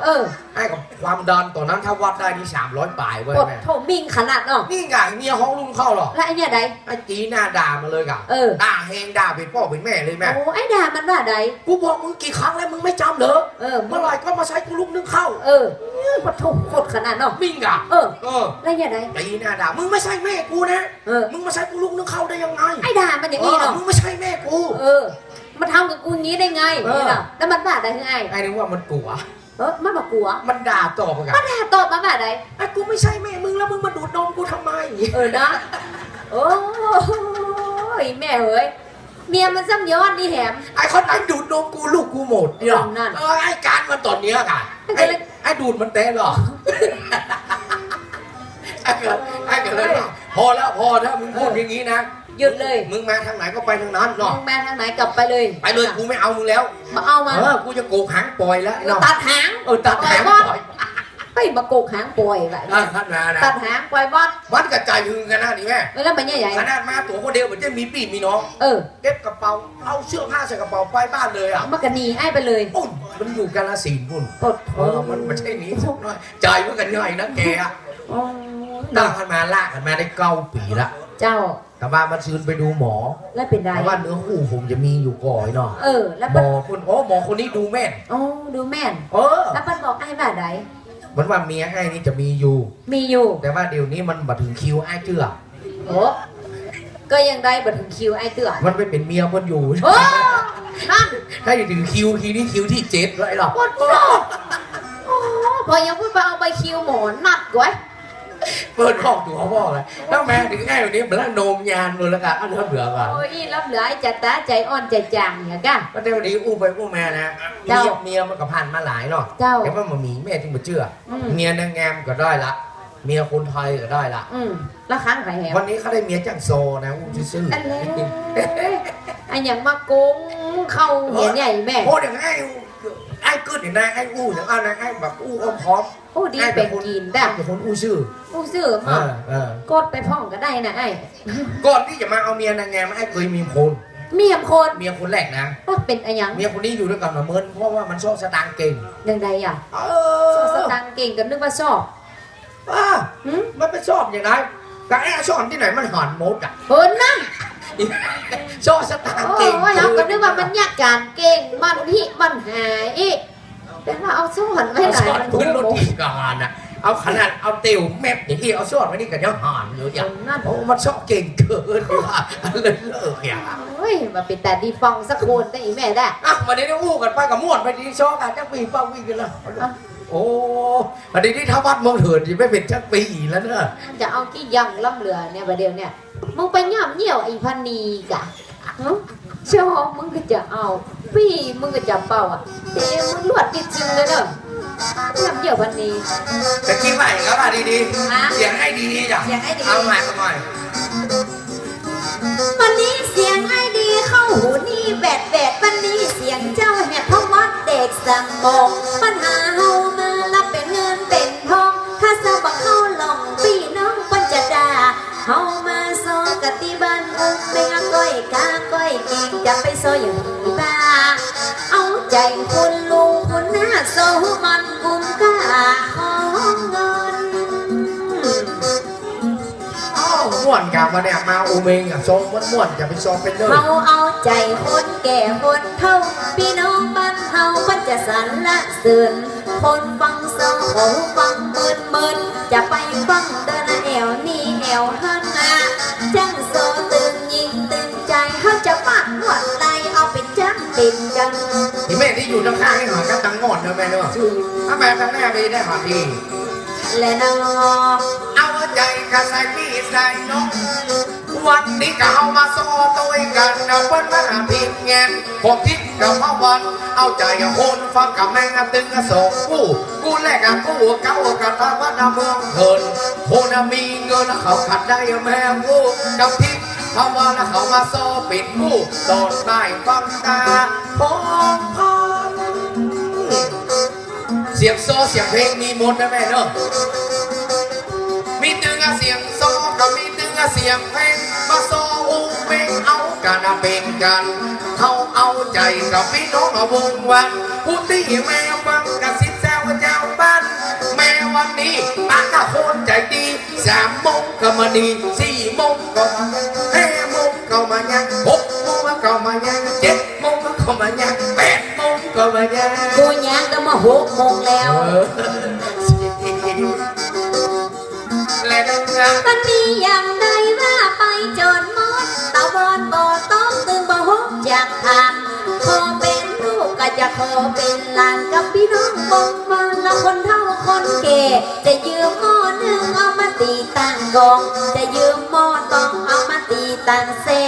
Speaker 1: ไอ้กับความดันตอนนั้นถ้าวัดได้นี่300 ปลายเว้ย
Speaker 2: ปด
Speaker 1: แม่
Speaker 2: โถมิงขนาดเนาะ
Speaker 1: นี่ไงเมียห้องลุงเข้าหรอ
Speaker 2: แล้วไอ้เนี่ยใด
Speaker 1: ไอ้จีหน้าด่ามาเลยกะด่าแหงด่าเป็นพ่อเป็นแม่เลยแม่
Speaker 2: โอ้ไอ้ด่ามันว่าใด
Speaker 1: กูบอกมึงกี่ครั้งแล้วมึงไม่จำเหรอเมื่อไหร่ก็มาใช้กูลูกนึงเข้า
Speaker 2: ปดโถโคตรขนาดเนาะ
Speaker 1: มิ่งอ่ะ
Speaker 2: แล้วเนี่ยใด
Speaker 1: จีหน้าด่ามึงไม่ใช่แม่กูนะมึงมาใช้กูลูกนึงเข้าได้ยังไง
Speaker 2: ไอ้ด่ามันอย่างนี้เนาะ
Speaker 1: มึงไม่ใช่แม่กู
Speaker 2: มาทำกับกูงี้ได้ไงแล้วมันว่าใดคือไง
Speaker 1: ไอ้นึกว่ามันกลัว
Speaker 2: มันมากลัว
Speaker 1: มันด่าตอบกัน
Speaker 2: มันด่าตอบมาว่าใด
Speaker 1: ไอ้กูไม่ใช่แม่มึงแล้วมึงมาดูดนมกูทำไม
Speaker 2: นะโอ้ยแม่เฮ้ยเมียมันซ้ำย้อนนี่แหม
Speaker 1: ไอ้คนไหนดูดนมกูลูกกูหมดเนี่ยไอ้การมันตอนเนี้ยค่ะ
Speaker 2: ไอ้
Speaker 1: ไอ้ดูดมันเตะหรอไอ้เกิดเลยพอแล้วพอถ้ามึงพูดอย่างนี้นะ
Speaker 2: หยุดเลย
Speaker 1: มึงมาทางไหนก็ไปทางนั้นเนาะ
Speaker 2: มึงมาทางไหนกลับไปเลย
Speaker 1: ไปเลยกูไม่เอามึงแล้ว
Speaker 2: มาเอามา
Speaker 1: กูจะโกกหางปล่อยแล้วเนาะ
Speaker 2: ตัดหาง
Speaker 1: ตัดหางปล่อย
Speaker 2: ไปมาโกกหางปล่อยแบบ
Speaker 1: ขนาดนะ
Speaker 2: ตัดหางปล่อยบอส
Speaker 1: วัดกระจายหึงกันนะนี่แม่
Speaker 2: แล้วมันใหญ่
Speaker 1: ขนาดมาตัวคนเดียวเหมือนจะมีปีมีน้อง เก็บกระเป๋าเอาเสื้อผ้าใส่กระเป๋าไปบ้านเลยอ่ะ
Speaker 2: มากระนีไอ้ไปเลย
Speaker 1: ปุ่นมันอยู่กาลสินธุ์ปุ่น
Speaker 2: ปด
Speaker 1: มันไม่ใช่หนีพวกน้อยใจมันกันย่อยนะแกอะตั้งกันมาลากกันมาได้9 ปีละ
Speaker 2: เจ้า
Speaker 1: แต่ว่ามันซื้อไปดูหมอ
Speaker 2: แล้วเป็นไร
Speaker 1: แต่ว่าเนื้อคู่ผมจะมีอยู่ก่อยเนาะ
Speaker 2: แล้ว
Speaker 1: หมอคนหมอคนนี้ดูแม่น
Speaker 2: ดูแม่น แล้วมันบอกไอ้แบบไหน
Speaker 1: มันว่าเมียไอ้นี่จะมีอยู่
Speaker 2: มีอยู่
Speaker 1: แต่ว่าเดี๋ยวนี้มันมาถึงคิวไอ้เจือ
Speaker 2: ก็ยังได้บัถึงคิวไอ้เตือน
Speaker 1: มันไม่เป็นเมียมันอยู่
Speaker 2: นั่น
Speaker 1: ถ้าอยู่ถึงคิวนี้คิวที่7เลยหรอ
Speaker 2: ปวดหัวพอยังพูดไปเอาไปคิวหมอนัดไว้
Speaker 1: เปิดห้องตัวพ่อเลยถ้าแม่ถึงไอ้วันนี้มันละโนมยานเลยละกันอันนี้เบื่อว่ะ
Speaker 2: โอ้ยรับเหลือไอ้จัดตาใจอ่อนใจจางเนี่ยก้า
Speaker 1: ก็เดี๋ยวนี้อู้ไปอู้มานะเมียมันก็ผ่านมาหลายเนาะแต่ว่ามันมีแม่ที่มาเชื่อเมียนางงามก็ได้ละเมียคนไทยก็ได้ละ
Speaker 2: แล้วค้างไข่แหว
Speaker 1: วันนี้เขาได้เมียจังโซนะอู้ซื่อ
Speaker 2: อันเล่ไอ้อย่างมาโกงเข้าเหียนใหญ่แม่
Speaker 1: โอ้อย่างไอ้กึศอย่างนายไอ้อู้อย่างเอานายไอ้แบบอู้อ้อมพร้อม
Speaker 2: โอ้ดีเป็นกินได้
Speaker 1: เป็นคนอู้ชื่อ
Speaker 2: ซื้อมากดไปพ่องก็ได้นะไอ้
Speaker 1: ก่อนที่จะมาเอาเมียนางงามไอ้เคยมีคน
Speaker 2: เมียคน
Speaker 1: เมียคนแรกนะ
Speaker 2: ก็เป็นไอ้ยัง
Speaker 1: เมียคนนี้อยู่ด้วยกันมาเมินเพราะว่ามันชอบสตางค์เก่ง
Speaker 2: ยังไงอ่ะชอบสตังเก่งกันนึกว่าชอบ
Speaker 1: มันเป็นชอบอย่างไรแต่ไอ้ชอบที่ไหนมันหันมดอ่ะ
Speaker 2: เฮ้ยนั่น
Speaker 1: ชอบสตางค์
Speaker 2: โอ้
Speaker 1: เก่ง
Speaker 2: ยเราก็นึกว่ามันยากการเก่งมันที่มันหายอีกแต่ว่าเอาสอนไม่ไหน
Speaker 1: สอน
Speaker 2: มัน
Speaker 1: พื้นรถทีกานอ่ะเอาขนาดเอาเตียวแมบอย่างที่เอาชอบไว้นี่กันยังหันอยู่อย่าง
Speaker 2: นั่น
Speaker 1: โอ้มันชอบเก่งเกินว่ะเลยเลิกอย่าง
Speaker 2: โอ้ยมาเป็นแต่ดีฟองสักคนได้อีแม่ได้
Speaker 1: อ่ะวันนี้ได้อู้กันไปกับม่วนไปดีชอบกันจักปีเป้าวิ่งกันแล้วโอ้วันนี้ที่ท้าวัดมองเถิดที่ไม่เป็นจักปีแล้วเนอะ
Speaker 2: จะเอากี่ยังล่ำเหลือเนี่ยประเดี๋ยวเนี่ยมึงไปย่ำเหี่ยวไอ้พันนีกะชอบมึงก็จะเอาพี่มึงก็จะเป่าอ่ะเดี๋ยวมึงลวดติดจริงเลยเนอะย่ำเหี่ยวพันนี
Speaker 1: จะคิดใหม่ครับมาดีๆเสียงให้ดีๆจ้ะเอาใหม่เอาใหม่
Speaker 2: วันนี้เสียงไอ้ดีเข้าหูนี่แบดวันนี้เสียงเจ้าแหบเพราะวัดเด็กสั่งบอกปัญหาเฮามารับเป็นเงินเป็นทองถ้าสาวบักเข้าหลงพี่น้องปัญจะด่าเฮามาซอกะติบ้านอุ้มไม่เอาก้อยกาก้อยเก่งจะไปซออย่างนี้บ้าเอาใจคุณลุงคุณหน้าโซมันกุมกาของเงิน
Speaker 1: ม่วนกับมาเนี่ยมาอูเมงอ่ะโซมม่วนจะไปโซมเป็นเลย
Speaker 2: เขาเอาใจคนแก่คนเฒ่าพี่น้องบ้านเฮามันจะสรรละเสื่นคนฟังเศร้าเขาฟังมึนจะไปฟังเดินแอวนี่แอวหันอาจังโซตึงยิงตึงใจเขาจะปัดนวดไหลเอาไปจังติดจัง
Speaker 1: ที่แม่ที่อยู่ข้างๆนี่หอกับตังงอนเนอะแม่เนอะถ้าแม่ทางหน้าไปได้หอดี
Speaker 2: และนอ
Speaker 1: เอาใจกระใส่พี่ใส่น้องวันนี้ก็เอามาโซ่ตัวกันนะเปิ้ลมาพิมเงินผมทิศกับพ่อวันเอาใจคนฟังกับแม่งตึงกระสงกูแลกกับกูเก้ากับทางวัดเมืองเถินคนมีเงินเขาขัดได้แม่กูกับทิศเพราะว่าเขามาโซ่ปิดกูโดนได้ฟังตาพองพันเสียงโซ่เสียงเพลงมีหมดนะแม่เนอะมีตึงเสียงโซ่กับมีตึงเสียงเพลงมาโซ่อูเพลงเอากันเป็นกันเขาเอาใจกับพี่น้องวงวันผู้ที่แม่ฟังกระซิบแซวเจ้าบ้านแม่วันนี้ปากกะโคนใจดี3 โมงก็มาดี4 โมงก็มา5 โมงก็มายัง6 โมงก็มายัง7 โมงก็มายัง8 โมงก็มายัง
Speaker 2: กูยังก็มา6 โมงแล้ววันนี้ยังได้ว่าไปจนหมดตะวันบ่ต้องตื่นบ่หกจากทางขอเป็นลูกก็จะขอเป็นหลานกับพี่น้องบงบ้านละคนเฒ่าคนแก่จะยืมหม้อหนึ่งเอามาตีตั้งกองจะยืมหม้อต้องเอามาตีตั้งแซ่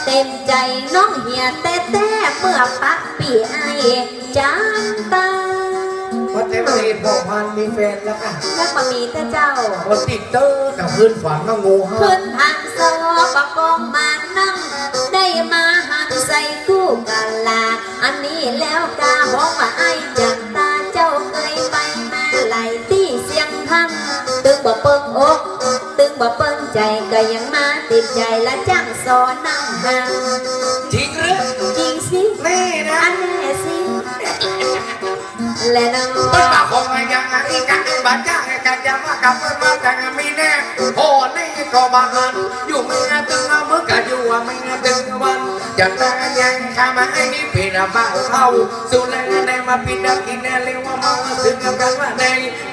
Speaker 2: เต็มใจน้องเหียแต่เมื่อปะปีไอจันตา
Speaker 1: พอเต็ม มาเรียนพ่อพันมีแฟนแล้วค่ะ
Speaker 2: แล้วมามีแต่เจ้า
Speaker 1: คนติดเตอร์กับคืนฝันว่างูเห่า
Speaker 2: ขึ้นทางโซปะกองมานั่ง ได้มาหันใส่กู้กันลาอันนี้แล้วกาบอกว่าไอ้จังตาเจ้าเคยไปมาไหลที่เสียงทันตึงบ่เปิงอกตึงบ่เปิงใจก็ยังมาติดใจและจ้างสอนนั่งห่าง
Speaker 1: จริงหรือ
Speaker 2: จริงสิ
Speaker 1: นี่นะ
Speaker 2: อันแน่สิและน้อง
Speaker 1: มันมาของอะไรยังไงกันบ้านจ้างกันจะมากับเพื่อนมาแต่มีแน่โอ้นี่ก็บางมันอยู่ไม่งานตึงเมื่อกันอยู่ว่าไม่งานตึงวันจังแต่ยังข้ามาไอ้นี่เป็นบ้าเขาสุดแล้วในมาปิดดักกินแน่เรียกว่าเมาซึ่งกันว่าใน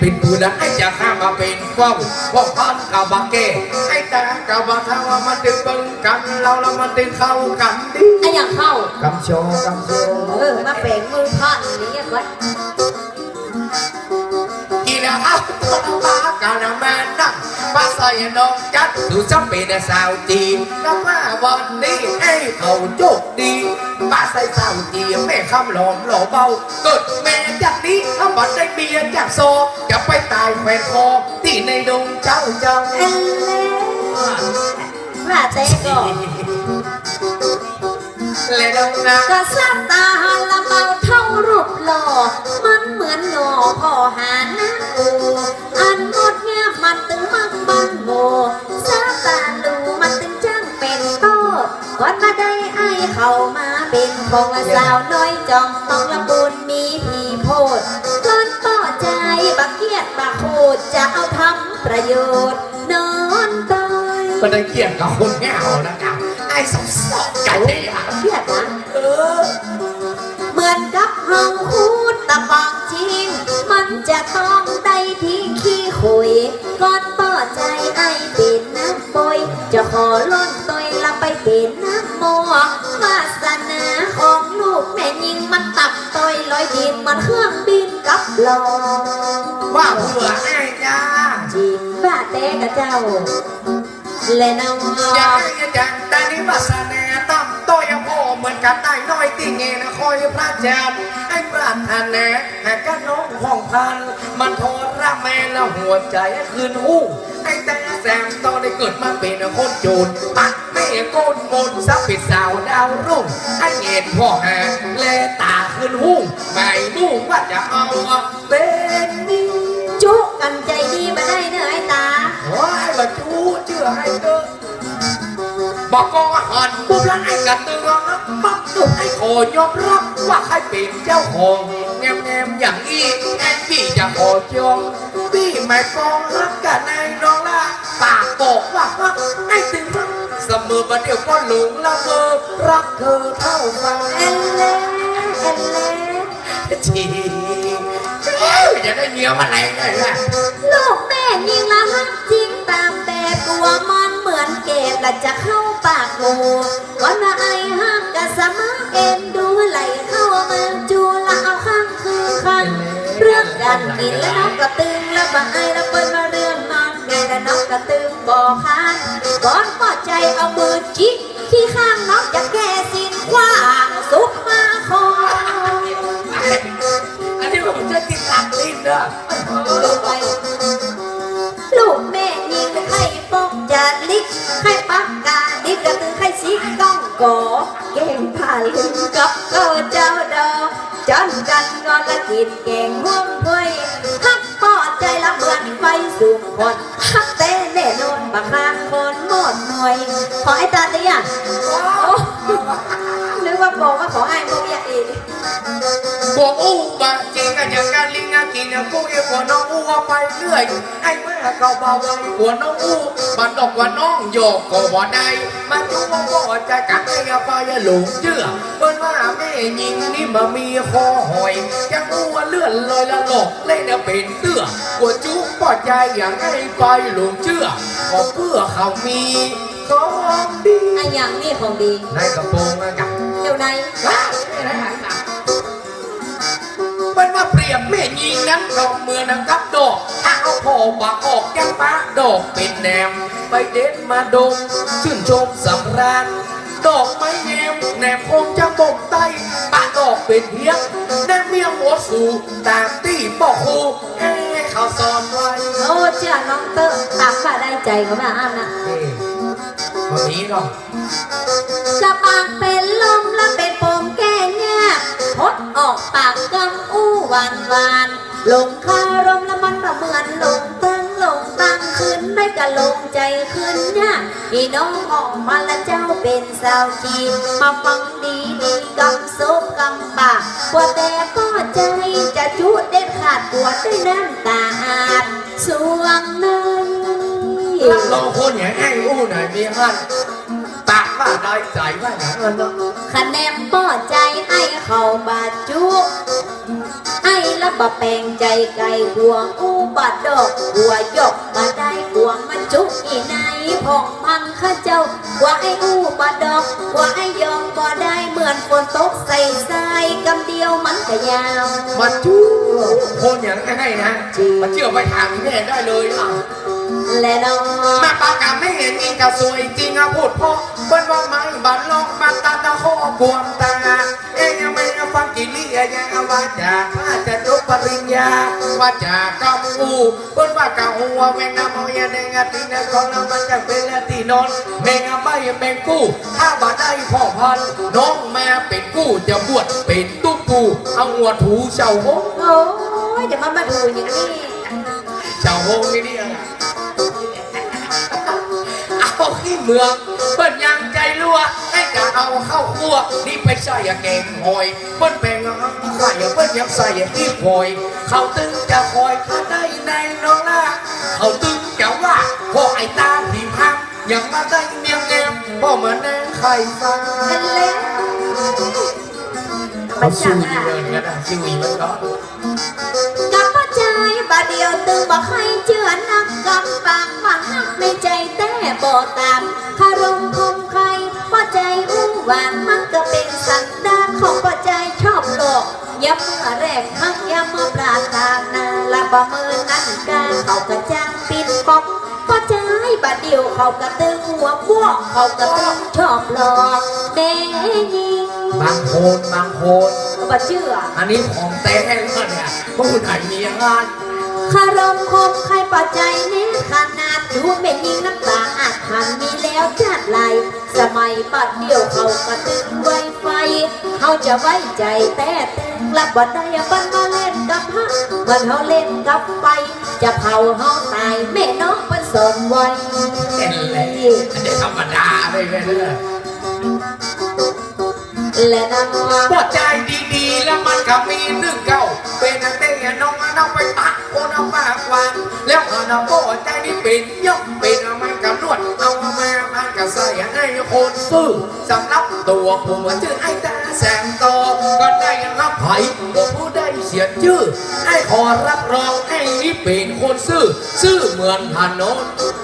Speaker 1: ปิดผู้ดักไอ้จะข้ามาเป็นเฝ้าพวกพันกับบักเก้ไอ้แต่กับบักเท้าว่ามันตึงตึงกันเราแล้วมันตึงเข้ากันดิ
Speaker 2: ไอ้อย่างเข้าก
Speaker 1: ำโชว์กำโชว์
Speaker 2: มาแฝงมือพ่อนอย่างเงี้ยก่อน
Speaker 1: กินเอาตัวปลาการแม่นั่งป้าใส่นองจัดดูจำเป็นสาวจีนก็มาวันนี้ไอ้เขาโชคดีป้าใส่สาวจีนแม่คำหลอมหล่อเบาเกิดแม่จากนี้ถ้าบัดได้เบียร์จากโซจะไปตายแฟนคอที่ในดงเจ้าเจ้า
Speaker 2: เอ็นเล่ว่าเต้ก็
Speaker 1: เลยดงนะ
Speaker 2: กระซับตาละเบาเท่ารูปหล่อมันเหมือนหน่อพ่อหาหน้ากูอันงดเงียบมันตึงมังบันโมซาตาลูมันตึงจังเป็นโตก่อนมาได้ไอเข้ามาเป็นของสาวน้อยจอมต้องละบุญมีผีโพดก่อนต่อใจบักเกียดบักโคดจะเอาทำประโยชน์นอนตาย
Speaker 1: มันได้เกี่ยวกับคนแง่เอานะครับไอ้สองสองกันเนี่ย
Speaker 2: เครียดนะ
Speaker 1: เออ
Speaker 2: เหมือนกับเฮาคูดตะปองจริง มันจะต้องได้ที่ขี้คุย ก่อนเปิดใจไอ้เป็นน้ำบอยจะขอล้นตอยละไปเป็นน้ำมัววาสนาของลูกแม่ยิงมันตับตอยลอยดินมันเครื่องบินกับลอ
Speaker 1: ว่าเผื่อไอ้จ้า
Speaker 2: จริงบ้าเต้กับเจ้า และน้อง
Speaker 1: อย่าให้จังแต่นี่วาสนาตั้มโตยังพ่อเหมือนกันได้น้อยติเงนะคอยพระเจ้าไอ้ปรารถนาแห่กันน้องห้องพันมันโทรรักแม่แล้วหัวใจคืนหูไอ้แต่แซมตอนได้เกิดมาเป็นคนโจรปักแม่โกนมนซับปิดสาวดาวรุ่งไอ้เงียพ่อหาเลตาคืนหูไม่มุ่งว่าจะเอาเป็นนี่
Speaker 2: จุกันใจดีมาได้เนอะไอ้ตา
Speaker 1: ว้ายมาจูเชื่อให้เด้อบอกกองอาหารปุ๊บแล้วไอ้กระตือปั๊บตุกไอ้ขอยอมรับว่าใครเป็นเจ้าของแงมๆอย่างนี้แอนพี่จะขอจองพี่ไม่กองรักกันในน้องละปากบอกว่าฮักไอ้ถึงรักเสมอมาเดี๋ยวก็หลงละเมอรักเธอเท่าฟ้า
Speaker 2: เอ็นเล่เอ็นเล่
Speaker 1: ชีจะได้เมียมาไหนเลยล่ะ
Speaker 2: ลูกแม่ยิงละฮักจริงตามแต่ตัวมันเหมือนเกศและจะเข้าปากงูวันละไอฮักกะสมัครเอ็นดูไหลเข้ามาจูละเอาข้างคือข้างเรื่องการกินและน้องกระตึงและบ่ไอและเปิ้นมาเรื่องนอนไงและน้องกระตึงบอกค้านก่อนปอดใจเอามือจิกที่ข้างน้องจะแก้สินกว้างซุกมาคอ
Speaker 1: อันนี้ผมจะติดหลักลิ้นเด้อ
Speaker 2: ลูกแม่ยิงให้ปกจาลิกให้ปักกาดิกระตือให้ซิกก้องก่อเก่งผ่าลืมกับก็เจ้าดอกจนกันงอนละกินเก่งห่วงถ้วยฮักปอดใจละเหมือนไฟสูงคนฮักเต้แน่นอนบักฮางคนหมดหน่วยขอไอ้ตาเตี้ยนึกว่าบอกว่าขอไอ้โมยาอีก
Speaker 1: บวกอู้บะจริงกันอย่างการลิงกินกูเอ๋กว่าน้องอู้ไปเรื่อยไอ้แม่เขาเบาไว้กว่าน้องอู้มันดอกว่าน้องโยกก็บ่ได้มาจูว่าบ่ใจกันไอ้ไปหลงเชื่อเปิ้นว่าแม่ยิงนี่มามีคอหอยยังอู้ว่าเลื่อนลอยละหลอกเล่นเป็นเตื้อกว่าจูปอดใจอย่างไอ้ไปหลงเชื่อขอเพื่อเขามีของดี
Speaker 2: ไอ้ยังนี่ของดี
Speaker 1: ในกระโปรงนะกับ
Speaker 2: เดี๋ยวไหน
Speaker 1: เป็นว่าเปรียบแม่ยิงนั้นเราเมือนังกับดอกถ้าเอาพอปากออกยังปะดอกเป็นแนมไปเด็ดมาดมชื่นชมสำราญดอกไม้แนมคงจะบ่มไตปะดอกเป็นเพียงแนมเมียหัว สู่ตามที่บอกครูให้เขาสอนไว้
Speaker 2: โอ้เจ้าน้องเตอร์ตามมาได้ใจของแม่อ้ำนะ
Speaker 1: วันนี้เนาะ
Speaker 2: จะปากเป็นลมและเป็นโปมแก้แง่พดออกปากกำอู้หวานหวานลงคารมแล้วมันก็เหมือนลงตั้งขึ้นได้กะลงใจขึ้นเนี่ยอีน้องออกมาแล้วเจ้าเป็นสาวจีนมาฟังดีกำซบกำปากว่าแต่ก็ใจจะจุดเด็ดขาดปวดด้วยน้ำตาอาบสวงใน
Speaker 1: เราคนอย่างไอ้อู้หน่อยมีฮันตากว่าได้ใจว่าอย่างนั้นเนาะ
Speaker 2: คะแนนป้อใจไอ้เขาบาดจุไอ้ละบะแปลงใจไก่หัวอู้บาดดอกหัวยกมาได้หัวมันจุกอีไหนพองมันข้าเจ้าว่าไอ้อู้บาดดอกว่าไอ้ยองบ่ได้เหมือนฝนตกใส่ทรายกำเดียวมันก็ยาว
Speaker 1: มาจู้คนอย่างไอ้นะมาเชื่อไปถามแม่ได้เลยอ่ะ
Speaker 2: และน้อง
Speaker 1: มาปากกาไม่เห็นจริงกับสวยจริงอะพูดเพราะเปิ้นว่าไม่บันลอกมาตาตาโคกวมตาเอ้ยยังไม่ฟังกิริยายังว่าจากถ้าจะจบปริญญาว่าจากกำอูเปิ้นว่ากะหัวแมงน้ำมอยแดงตีนกองน้ำมันจะเป็นละตีนอนแมงใบแมงกู้ถ้าบ่ได้พ่อพันน้องแม่เป็นกู้จะบวชเป็นตุ๊กกูเอาหัวถูเฉาหง
Speaker 2: โอ้ยเดี๋ยวมันมาดูอย่างนี้
Speaker 1: เฉาหงนี่นี่อะไรเอาขี้เมืองเปิ้นยังใจรั่วให้กะเอาเข้าครัวนี่ไปใส่แกงหอยเปิ้นแบ่งใส่เปิ้นยังใส่ที่หอยเขาตึงจะคอยถ้าได้ในน้องละเขาตึงจะว่าพอไอ้ตาผีพังยังมาได้เมียงแงมบ่เหมือนแนงไข่ฟ้า
Speaker 2: กันแล้ว
Speaker 1: เขาสู้เดินกันนะชีวิตมันก็
Speaker 2: กับพ่อใจบาเดียวตึงบอกให้เชื่อนักกำปากฝังนักในใจแต่บ่ตามคารมคมใครพ่อใจอุ้งหวานมันก็เป็นสันดานของพ่อใจชอบโลกอย่าเมื่อแรกทักอย่าเมื่อปลาทางนาละบ่มือนั่นกาเขากระจ้างปิดปอกพ่อใจบาเดียวเขากระตึงหัวพวกเขากระตึงชอบหลอกแม่ยิง
Speaker 1: บางคน
Speaker 2: ก็บ่เชื่อ
Speaker 1: อันนี้ของแท้เลยเนี่ยพวกคุณไหนมีงาน
Speaker 2: คารมคมใครปลอใจเน้นขนาดดูเป็นยิงน้ำตาอาจหันมีแล้วจัดไหลสมัยปัดเดียวเขากระตึงไวไฟเขาจะไว้ใจแต่ตึงรับบัดได้บันมาเล่นกับพระมันเขาเล่นกับไฟจะเผาเขาตายแม่น้องมันสนไว้
Speaker 1: เห็นเลยอันนี้ธรรมดาเลยแม่เด้อ
Speaker 2: และนำมา
Speaker 1: ปวดใจดีๆแล้วมันก็มีนึ่งเก่าเป็นอันเต้น้องเอาไปตักโอนเอามากวางแล้วเอาปวดใจนี่เป็นยกเป็นมันก็นวดเอามามันก็ใส่ให้คนซื้อสำหรับตัวผมชื่อไอ้ตาแสงโตก็ได้รับไผ่ผู้ได้เสียชื่อให้ขอรับรองให้นี่เป็นคนซื่อเหมือนถนน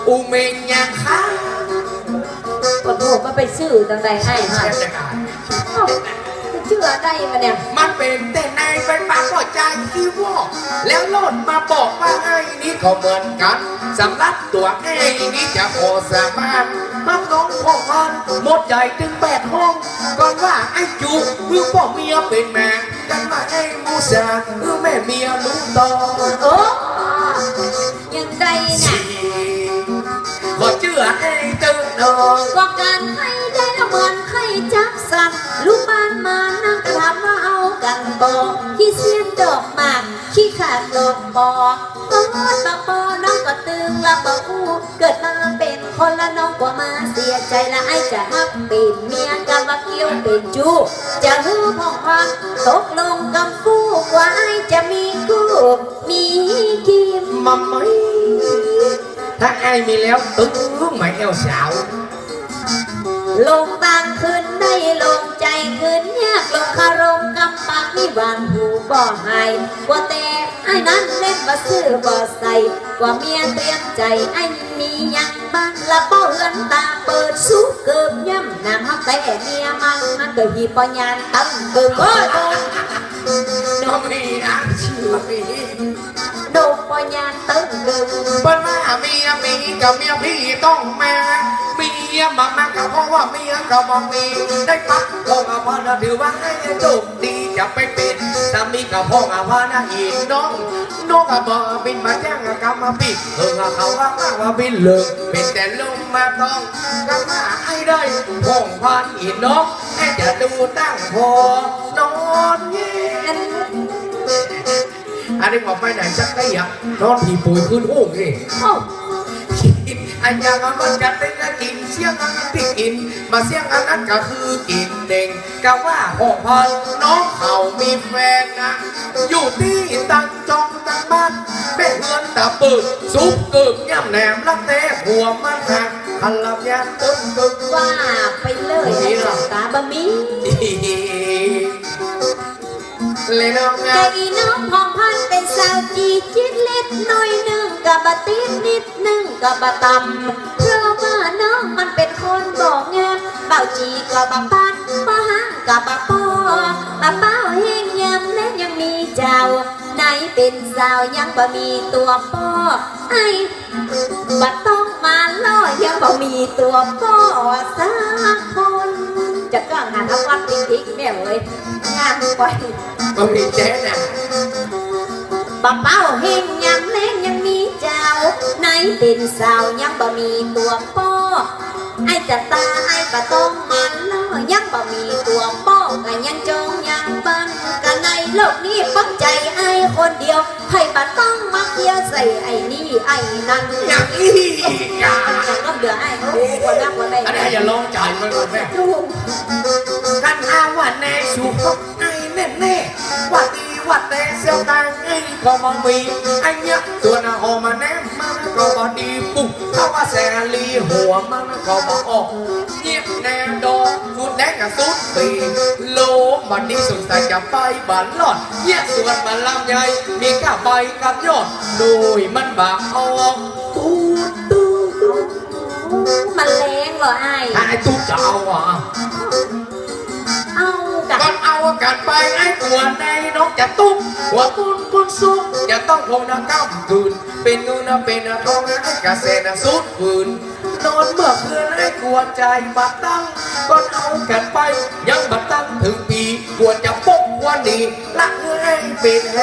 Speaker 1: อุเมงยังค้า
Speaker 2: คนผมมาไปซื้อตั้งแต่ให้ฮะ
Speaker 1: เทศกาล
Speaker 2: จะเชื่อได้มาเนี่ย
Speaker 1: มันเป็นแต่ในเป็นปากหัวใจที่วอกแล้วโลดมาบอกว่าไอ้นี่ก็เหมือนกันสำหรับตัวไอ้นี่จะโอสามารถมักน้องพ่อพันหมดใหญ่ถึง8 ห้องก่อนว่าไอ้จูมือพ่อเมียเป็นแม่กันมาไอ้มูสาแม่เมียลุงต่อ
Speaker 2: โอ้ยังไงเนี่ย
Speaker 1: ขอเชื่อไอ้ตื่นนอน
Speaker 2: ก็การให้ได้ละเหมือนให้จับสัตว์ลูกบ้านมานั่งถามว่าเอากันบอกขี้เสียนดอกหมากขี้ขาดดอกปอกก็งดปากปอน้องก็ตึงละบอกอู้เกิดมาเป็นคนละน้องกว่ามาเสียใจละไอ้จะฮักเป็นเมียกันว่าเกี้ยวเป็นจูจะฮือพ่องพังตกลงกับฟูกว่าไอ้จะมีกู้มีกิม
Speaker 1: มัมไหมถ้าไอ้มีแล้วตึ้งไหมเอวสาว
Speaker 2: ลงบางคืนได้ลงใจคืนยากลงคารมกำปากมีหวานหูบ่หายกว่าแต่ไอ้นั้นเล่นมาซื้อบ่ใส่กว่าเมียเตรียมใจไอ้มียังบ้านละเป้าเฮือนตาเปิดสู้เกือบย่ำน้ำฮักแต่เมียมันก็หีปอยานตั้งเบิ่งโอ้ย
Speaker 1: น้องมีอ่างชื่อมี
Speaker 2: โดนปอยานตั้งเบิ่ง
Speaker 1: เปิ้นว่าเมียมีกับเมียพี่ต้องมาเมียมาก็เพราะว่าเมียก็บอกมีได้ปักก็มาพอถือว่าให้โชคดี จะไปเป็นสามีกับพ่อกับพ่อนาอีน้องกับบอกบินมาแจ้งกับกำมาปิดเขาว่ามาบินเลิกเป็นแต่ลมมาต้องก็มาไอ้ได้พ่องพันอีน้องให้จะดูตั้งพอนอนเย็นอันนี้บอกไปไหนสักได้ยังนอนผีปุ๋ยขึ้นห้องนี่อันยังมันจะเป็นกินเสียงอันพี่กินมาเสียงอันนั้นก็คือกินเด้งก็ว่าพ่องพันน้องเขามีแฟนนะอยู่ที่ตั้งจองตั้งบ้านแม่เฮือนตาปืดซุปกึกย่ำแหนมลักเตะหัวมันหักคันลับยันตึ้งตึ้ง
Speaker 2: ว่าไปเลยตาบะมี
Speaker 1: เลยน้อง
Speaker 2: แกอีน้องพองพันเป็นสาวจีจิตเล็ดน้อยหนึ่งกับบะติดนิดหนึ่งกับบะตำเพราะว่าน้องมันเป็นคนบอกงานเบาจีกับบะปัดป้าห้างกับบะปอเป้าเฮงยำและยังมีเจ้าไหนเป็นสาวยังบะมีตัวป้อไอ้บัดต้องมาล่อยังบะมีตัวป้อสักคนจะก้างหาทักวัดติ๊กๆแม่เว้ยงานไป
Speaker 1: บะหมี่เจ๊น่ะ
Speaker 2: บะเป้าเฮงยังเล่งยังมีเจ้าไหนเป็นสาวยังบะมีตัวป้อไอ้จะตาไอ้บะต้องมันล่อยังบะมีตัวป้อก็ยังจงยังบันกันในโลกนี้ปักใจไอ้คนเดียวให้บะต้องมาเกี่ยวใส่ไอ้นี่ไอ้นั่น
Speaker 1: อย่างอีกา
Speaker 2: ก็เดือไอ้เขาคนรักคนใด
Speaker 1: อันนี้อย่าลองจ่ายมันก่อนแม่กันอาวันแน่ชูพบไอ้แน่แน่วัดดีวัดแต่เสียวตังไอ้ก็มองมีไอ้เนี้ยตัวน่ะหอมาแน่มันก็บอดีปุ๊บถ้าว่าแสลีหัวมันก็บอออกเงียบแน่ดอกสุดแดงกับสุดปีโลบันนี้สุดแต่จะไปบันหลอดเยี่ยส่วนมันลำใหญ่มีก้าใบกับยอดโดยมันบากออกตู
Speaker 2: มันแรงเหรอไอ้
Speaker 1: ไอ้ตุ๊กจะเอาอ่ะ
Speaker 2: เอากัน
Speaker 1: ก่อนเอากันไปไอ้ตัวในน้องจะตุ้มหัวตุ้นปุ้นซุกจะต้องคงนะก้ามคืนเป็นเงินนะเป็นนะทองนะไอ้กระเซ็นสุดคืนนอนเมื่อคืนไอ้กวนใจบัดตั้งก่อนเอากันไปยังบัดตั้งถึงปีกวนจะปุ๊บวันนี้ละเงื่อนเป็นแห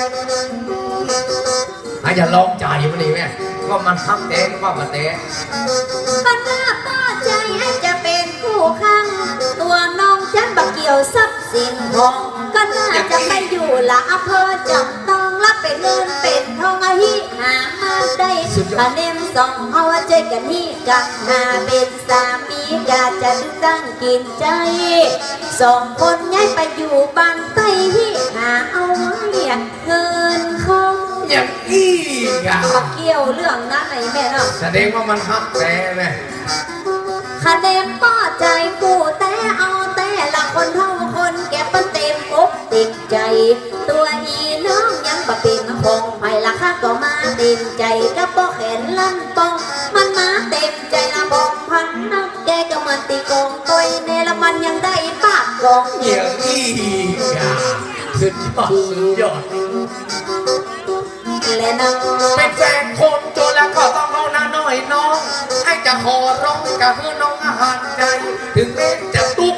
Speaker 1: งอย่าลองใจมันนี่แม่ก็มันทำเต้นก็มาเต้
Speaker 2: ปัญหาป้าใจให้จะเป็นผู้ข้างตัวน้องฉันบักเกี่ยวทรัพย์สินทองก็น่าจะไม่อยู่ละอำเภอจำต้องรับเป็นเงินเป็นทองอาหิหามาได้ถ้าเนมสองเอาใจกันนี่กันหาเป็นสามีกาจะดึงตั้งกินใจสองคนย้ายไปอยู่บ้านใต้ที่หาเอาไว้เงินทอง
Speaker 1: อย่างอี้กะ
Speaker 2: เกี่ยวเรื่องนั้นไหนแม่เนาะ
Speaker 1: แสดงว่ามันฮักแต่แม่
Speaker 2: คะแนนป้อใจกูแต่เอาแต่ละคนเท่าคนแก็บมันเต็มอกเต็มใจตัวอีน้องยังบ่เป็นของไปละค่ะก็มาเต็มใจกับป้อแขนลั่นป้องมันมาเต็มใจละบอกพันนักแกก็มันตีกองตัวเนละมันยังได้ปากกอง
Speaker 1: อย่างอี้กะสุดยอด
Speaker 2: และน้อง
Speaker 1: เป็นแฟนคนโจรแล้วก็ต้องเอาหน้าหน่อยน้องให้จะขอร้องกับเพื่อน้องอาหารใจถึงแม้จะตุ๊ก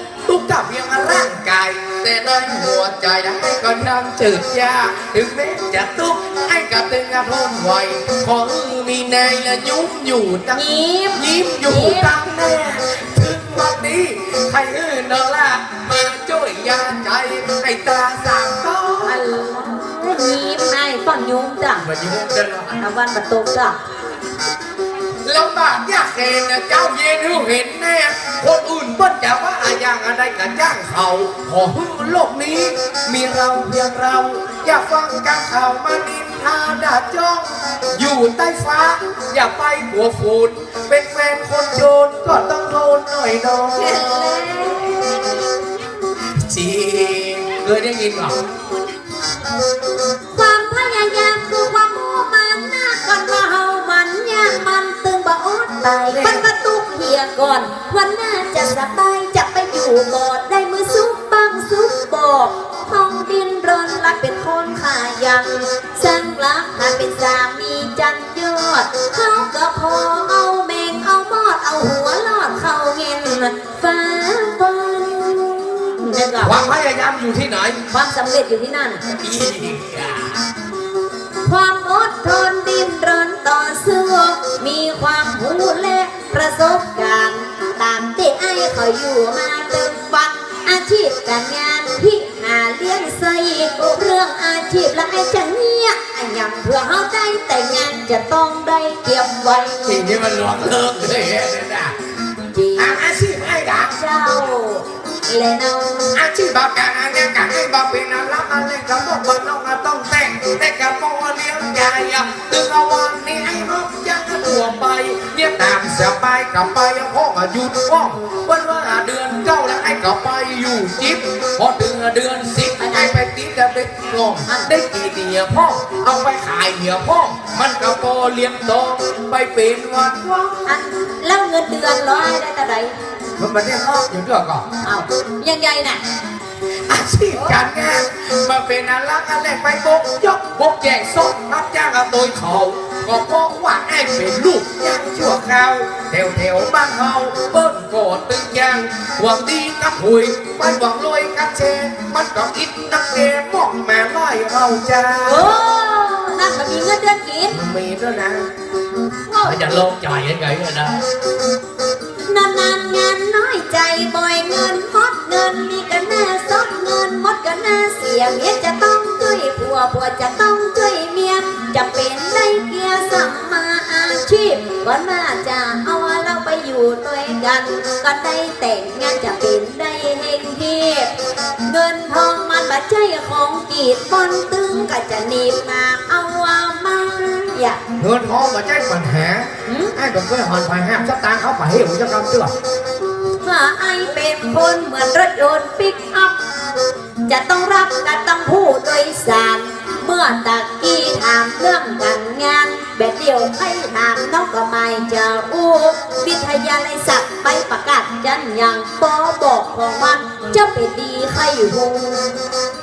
Speaker 1: กับเพียงร่างกายแต่ในหัวใจให้ก็ยังจืดยาถึงแม้จะตุ๊กให้กับตึงกระทนไหวขอมีในและยิ้มอยู่ตั้งยิ้มอยู่ตั้งแน่ถึงวันนี้ใครน้องละมาช่วยยาใจให้ตาสามต้อ
Speaker 2: ยิ้มไอ้ฟังยุ่งจ้ะ
Speaker 1: มายุ่งกัน
Speaker 2: ละวันประตูจ้ะ
Speaker 1: แล้วบาดยากเห็นเจ้าเย็นเห็นแน่คนอื่นเปิ้นจะว่าอย่างอะไรกันจ้างเขาขอฮือโลกนี้มีเราเพียงเราอย่าฟังกันเขามานินทาด่าจ้องอยู่ใต้ฟ้าอย่าไปหัวฝุ่นเป็นแฟนคนโจรก็ต้องโดนหน่อยน้องจริงเคยได้ยินหรอ
Speaker 2: ความพยายามคือความมุ่งมั่นหน้าก่อนว่าเฮามันยากมันตึงบ่อดตายมันมาตุกเหียก่อนวันหน้าจะสบายจะไปอยู่กอดได้มือซุปบังซุปบอกต้องดินรนรักเป็นคนขายังสร้างรักหาเป็นสามีจันยอดเขาก็พอเอาแมงเอามอดเอาหัวลอดเข้าเงินฟ้าบอลเนี่ยก็
Speaker 1: ความพยายามอยู่ที่ไหน
Speaker 2: ความสำเร็จอยู่ที่นั่น
Speaker 1: อีก
Speaker 2: ความอดทนดิ้นรนต่อสู้มีความหูและประสบการณ์ตามที่ไอ้เขาอยู่มาตึงวันอาชีพการงานที่หาเลี้ยงใส่เรื่องอาชีพและไอ้จะเนี้ยอย่างเพื่อเขาได้แต่งงานจะต้องได้เก็บไว้
Speaker 1: ทีนี้มันหลอกเลิกเลยนะ
Speaker 2: จี
Speaker 1: อาชีพไอ้ดัก
Speaker 2: เจ้าและเนา
Speaker 1: อาชีพบอกการงานการให้บอกเป็นอะไรอะไรก็บอกว่าน้องต้องแต่กับพ่อเลี้ยงใหญ่ตึงเอาวันนี้ไอ้รถยังตัวไปเนี่ยตามสบายกับไปพ่อมาหยุดพ่อวันว่าเดือนเก้าแล้วไอ้ก็ไปอยู่จิ๊บพอถึงเดือนสิบไอ้ไปติดกับเด็กกองได้กี่เดียพ่อเอาไปขายเหี่ยพ่อมันก็พอเลี้ยงโตไปเป็นวันว่า
Speaker 2: อันแล้วเงินเดือนร้อยได้แต่ใด
Speaker 1: มันได้พ่ออยู่ด้วยก่อน
Speaker 2: เอ้ายังไงน่ะ
Speaker 1: อาชีพการงานมาเป็นอะไรอะไรไปบกยกบกแจกส้มรับจ้างเอาโดยเขาก็เพราะว่าไอ้เป็นลูกยังชั่วคราวแถวบ้านเขาเปิ้ลโกรธตึงยังหวังดีกับหุยมันหวังรวยกับเชนมันก็อิดนักเกมมองแม่ร้อยเอาจ้า
Speaker 2: โอ้นั่นก็มีเงินเดือนกิน
Speaker 1: มันมีด้วยนะมันจะลงจ่อยยังไงเลยนะ
Speaker 2: นานๆงานน้อยใจบ่อยเงินหมดเงินมีกันแน่ซดเงินหมดกันแน่เสียเมียจะต้องช่วยผัวจะต้องช่วยเมียจะเป็นได้เกียร์สัมมาอาชีพก็น่าจะเอาเราไปอยู่ด้วยกันก็ได้แต่งงานจะเป็นได้เฮงเฮียเงินทองมันบาใจของกีดปนตึงก็จะหนีบมาเอามาอย่า
Speaker 1: เงินทองมาใจปัญหาไอ้ก็เคยหอนไปห้ามสตางค์เขาไปให้ผมจะกำเตือน
Speaker 2: ว่าไอเป็นคนเหมือนรถยนต์ปิกอัพจะต้องรับและต้องพูดโดยสารเมื่อตะกี้ถามเรื่องการงานแบบเดียวให้ถามน้องก็ไม่จะอู้วิทยาลัยศักดิ์ไปประกาศจันอย่างปอบอกของมันจะเป็นดีใครหู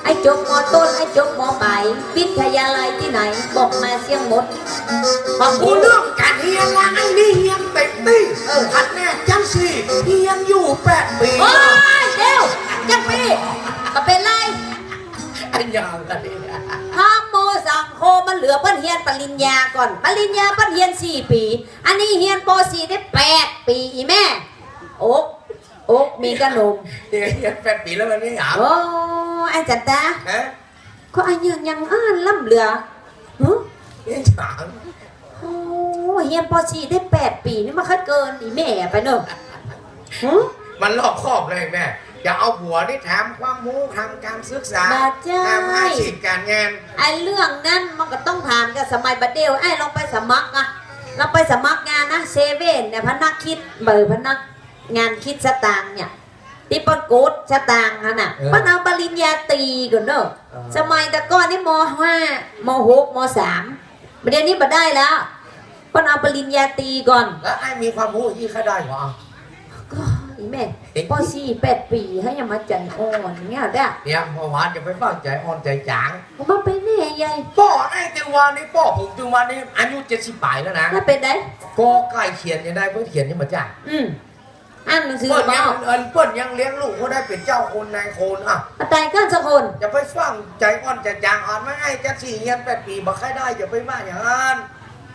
Speaker 2: ไอจบมอต้นไอจบมอปลายวิทยาลัยที่ไหนบอกมาเสียงหมด
Speaker 1: มาพูดเรื่องการเฮียนว่าไอ้นี่เฮียนเต็มที่ขัดแน่จังสิเฮียนอยู่8 ปี
Speaker 2: โอ้ยเดี๋ยวจังปีก็เป็นไร
Speaker 1: อันยาวเลย
Speaker 2: ห้ามโมสังโคมันเหลือเพิ่นเฮียนปริญญาก่อนปริญญาเพิ่นเฮียน4 ปีอันนี้เฮียนป .4 ได้8 ปีอีแม่โอ๊กมีขนม
Speaker 1: เฮียน8 ปีแล้วมันไม่หยาบ
Speaker 2: โอ้ไอ้จันตา
Speaker 1: นะ
Speaker 2: ก็ไอ้ยังอ่านล่ำเหลือหึ
Speaker 1: เฮียนฉาง
Speaker 2: โอ้เฮียนป .4 ได้8 ปีนี่มันค่อยเกินอีแม่ไปเนอะหึ
Speaker 1: มันรอบครอบเลยแม่อย่าเอาหัวนี่ถามความรู้ทำการศึกษา
Speaker 2: บาดเจ้า
Speaker 1: ทำอาชีพการงาน
Speaker 2: ไอ้เรื่องนั้นมันก็ต้องถามกับสมัยบัดเดียวไอ้ลองไปสมัครอะเราไปสมัครงานนะเซเว่นเนี่ยพนักคิดเบอร์พนักงานคิดสตางค์เนี่ยที่ปนกูดสตางค์ฮะน่ะมันเอาปริญญาตรีก่อนเนอะสมัยแต่ก่อนนี่ม.5 ม.6 ม.3 ประเดี๋ยวนี้มาได้แล้วมันเอาปริญญาตรีก่อน
Speaker 1: แล้วไอ้มีความรู้ที่เขาได้หรอ
Speaker 2: ก็อีแม่ป .4 8 ปีให้ยังมาใจอ่อนเงี้ยได้
Speaker 1: เนี่ยเมื่อวานจะไปฟังใจอ่อนใจจาง
Speaker 2: มันเป็นแน่ใหญ่
Speaker 1: พ่อไอ้ตึงวันนี้พ่อผมตึงวันนี้อายุ70 ปลายแล้วนะ
Speaker 2: ถ้าเป็นได้
Speaker 1: ก็ใกล้เขียนยังได้เพื่อเขียนยังมาจ้าง
Speaker 2: อ่านหนังสือ
Speaker 1: เปิ้ล
Speaker 2: บ
Speaker 1: ยั
Speaker 2: อง ก
Speaker 1: เปิ้ลยังเลี้ยงลูกเขาได้เป็นเจ้าคนนายคนอ่ะ
Speaker 2: อาตายกันสักคน
Speaker 1: อย่าไปฟังใจอ่อนใจจางอ่อนไม่ให้จะ4 เงิน8 ปีบอกใครได้อย่าไปว่าอย่างนั้น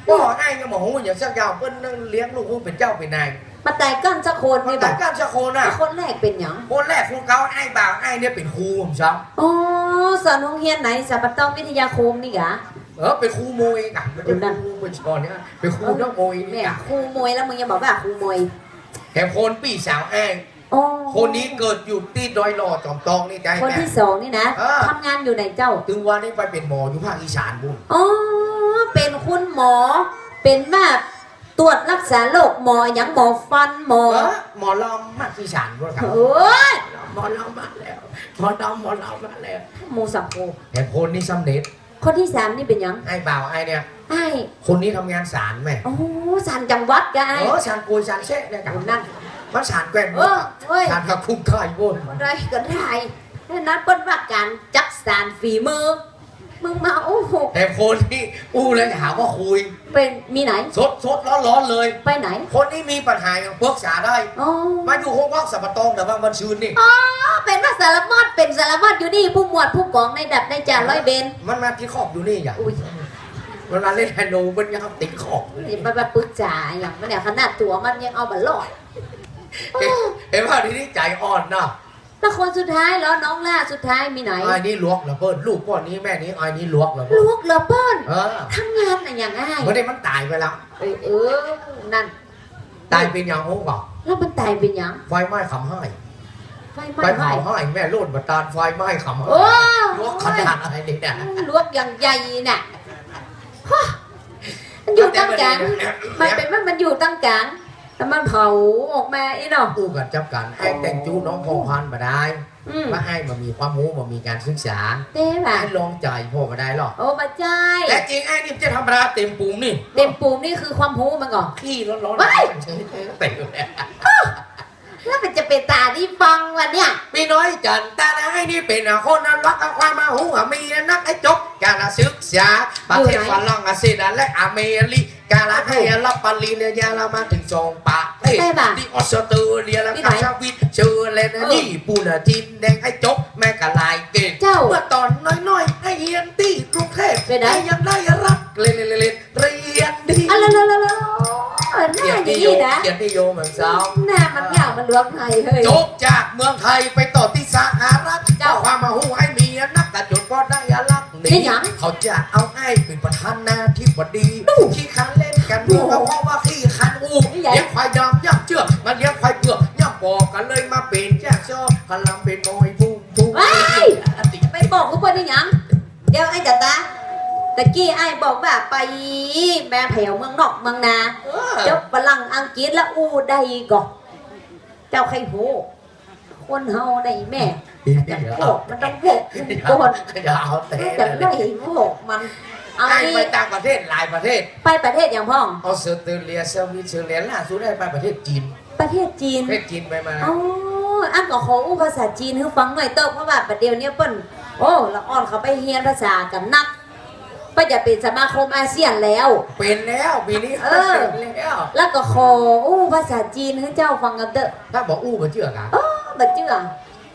Speaker 1: พ่อไอ้ยังมาหูอย่างสักอย่างเปิ้ลนั่งเลี้ยงลูกเขาเป็นเจ้าเป็นนาย
Speaker 2: มาตายกันสักคน
Speaker 1: มัน
Speaker 2: นี่แบ
Speaker 1: แต่
Speaker 2: บ
Speaker 1: การจะคนอ่ะ
Speaker 2: คนแรกเป็นหยัง
Speaker 1: คนแรกคุณเขาไอ้บ่าวไอ้เนี่ยเป็นครูผมซ้
Speaker 2: อ๋อสอนโรงเรียนไหนสถาปัตยวิทยาคมนี่กะ
Speaker 1: ำเป็นครูมวยกันมันจะครูเป็นชอนเนี่ยเป็นครูนักมวย
Speaker 2: แม่
Speaker 1: นี่
Speaker 2: ครูมวยแล้วมึงยังบอกว่าครูมวย
Speaker 1: แต่คนปีสาวไอ้
Speaker 2: อ๋อ
Speaker 1: คนนี้เกิดอยู่ที่ดอยหล่อจอมตองนี่ใจ
Speaker 2: คน
Speaker 1: แม่
Speaker 2: ที่สองนี่นะทำงานอยู่ไหนเจ้า
Speaker 1: ถึงวันนี้ไปเป็นหมออยู่ภาคอีสานบุญ
Speaker 2: อ๋อเป็นคุณหมอ เป็นแบบตรวจรักษาโรคหมออย่างหมอฟันหมอ
Speaker 1: หมอลำภาคอีสานด้วยครับ
Speaker 2: โอ้ย
Speaker 1: หมอลำมาแล้วหมอลำมาแล้ว
Speaker 2: โมสังโก
Speaker 1: แต่คนนี้สำเร็จ
Speaker 2: คนที่สามนี่เป็นหยัง
Speaker 1: ไอ้บ่าวไอ้เนี่ย
Speaker 2: ไอ้
Speaker 1: คนนี้ทำงานศาลแม่
Speaker 2: โอ้สารจังหวัดกะไอ้
Speaker 1: ศาลกุยศาลเช่เนี่ยกับ
Speaker 2: นั่น
Speaker 1: มันศาลแกล้ง
Speaker 2: เฮ้ย
Speaker 1: ศาลกับคุ้มค่ายบุญ
Speaker 2: อะไรก็ได้นั่นเป็นว่าการจักสารฝีมือ มึงมาโอ้โห
Speaker 1: แต่คนที่อู้แล้วหาว่าคุย
Speaker 2: เป็นมีไหน
Speaker 1: สดร้อนเลย
Speaker 2: ไปไหน
Speaker 1: คนนี้มีปัญหาอย่างพวกษาได้
Speaker 2: อ๋อ
Speaker 1: มาอยู่ห้องว่างสับปะตองแต่ว่ามันชื้นนี่
Speaker 2: อ๋อเป็นว่าสารพัดเป็นสารพัดอยู่นี่ผู้หมวดผู้กองในดับในจ่าร้อยเบน
Speaker 1: มันมาที่ขอบอยู่นี่อย่าง
Speaker 2: อุ้ย
Speaker 1: มันมาเล่นไฮโลมันยังติดขอบ
Speaker 2: มันมาปรึกษาอย่างมันเนี่ยขนาดตัวมันยังเอามาลอย
Speaker 1: เห็นว่าที่นี่ใจอ่อนนะ
Speaker 2: แล้วคนสุดท้ายแล้วน้องล่าสุดท้ายมีไหน
Speaker 1: ไอ้นี่ลวกเหรอเพิ่นลูกพ่อนี้แม่นี้ไอ้นี่ลวกเหรอเพิ่น
Speaker 2: ลูกเหรอเปิ้ล
Speaker 1: เออ
Speaker 2: ทำงานอะไรอย่างง่าย
Speaker 1: ไม่ได้มันตายไปแล้ว
Speaker 2: นั่น
Speaker 1: ตายเป็นอย่างโอ้ก่อน
Speaker 2: แล้วมันตายเป็นยัง
Speaker 1: ไฟไหม้ขำให้
Speaker 2: ไฟไห
Speaker 1: ไฟ
Speaker 2: ม้
Speaker 1: เผาให้แม่โลดบัตานไฟไหม้ขำให้
Speaker 2: โอ้
Speaker 1: ลวกขนาดอะไรนี่เนี่ย
Speaker 2: ลวกอย่างใหญ่น่ะฮะมันอยู่ตั้งกลางมันเป็นว่ามันอยู่ตั้งกลางแต่มันเผาออกมาอีเนาะ
Speaker 1: อู้กันจับกันไอ้แต่งจูน้องพงพันธุ์มาได้
Speaker 2: อืม
Speaker 1: ว่าให้มามีความรู้มามีการศึกษา
Speaker 2: เต้ป่ะ
Speaker 1: ไอ้ลองใจพ่อมาได้หรอก
Speaker 2: โอ้มาใจ
Speaker 1: แต่จริงไอ้นี่มันจะธรรมดาเต็มปุ่มนี่
Speaker 2: เต็มปูมนี่คือความหูมันก่อน
Speaker 1: ขี้ร้อน
Speaker 2: เฮ้ย
Speaker 1: ๆเต็มเลย
Speaker 2: แล้วมันจะเป็นตาที่ฟังวะเนี่ย
Speaker 1: มีน้อยจันแต่ไอ้นี่เป็นคนนั้นรักเอาความมาหูมีนักไอ้จบการศึกษาประเทศฝรั่งเศสและอเมริกาให้รับปริญญาเรามาถึง2 ประเทศที่ออสเตรเลียและสวิตเซอร์แลนด์นี่ปูนาจินแดงไอ้จบแม่กะลายเก่งเมื่อตอนน้อยๆไอ้เฮียนที่กรุงเทพไอ้ยังได้รักเรียนดี
Speaker 2: อะไรหน้าอย่างนี้นะ
Speaker 1: เกียรตินิยมเหมือนสาว
Speaker 2: หน้ามันเหงามันลวงไทยเฮ้ย
Speaker 1: จบจากเมืองไทยไปต่อที่สหรัฐเจ้าความมาหูให้มีนักกระจุดก็ได้รักนี่เขาจะเอาไอ้เป็นประธานาธิบดีขี้คันเล่นกันดูเพราะว่าขี้คันอูเลี้ยงควายดำย่ำเชือกมันเลี้ยงควายเปลือกย่ำบอกกันเลยมาเป็นแจ้งชอบพลังเป็นมอยพุ่ง
Speaker 2: ไปบอกกูเปิ้ลได้ยังเดี๋ยวไอ้จัดตาตะกี้ไอ้บอกว่าไปแม่แผ่วเมืองนอกเมืองนาเจ้าฝรั่งอังกฤษแล้วอู้ได้ก่อนเจ้าใครโหคนเฮาได้แม่จะโกมันต้องโกก่อน
Speaker 1: อย่าเอาแต่
Speaker 2: จะไล่โหมันเอา
Speaker 1: ไอ้
Speaker 2: นี่
Speaker 1: ไปต่างประเทศหลายประเทศ
Speaker 2: ไปประเทศอย่างพ่อง
Speaker 1: ออสเตรเลียสวิตเซอร์แลนด์ล่าสุดได้ไปประเทศจีน
Speaker 2: ประเทศจีน
Speaker 1: ประเทศจีนไปมา
Speaker 2: อ๋ออันก็ขออู้ภาษาจีนให้ฟังหน่อยเติบเพราะว่าประเดี๋ยวนี้เปิ้นโอ้ละอ่อนเขาไปเรียนภาษากันนักก็จะเป็นสมาคมอาเซียนแล้ว
Speaker 1: เป็นแล้วปีนี้
Speaker 2: เออ
Speaker 1: เป็นแล้ว
Speaker 2: แล้วก็ขออู้ภาษาจีนให้เจ้าฟังกันเถอะ
Speaker 1: ถ้าบอกอู้มาเชื่อกัน
Speaker 2: โอ้บัดเจือ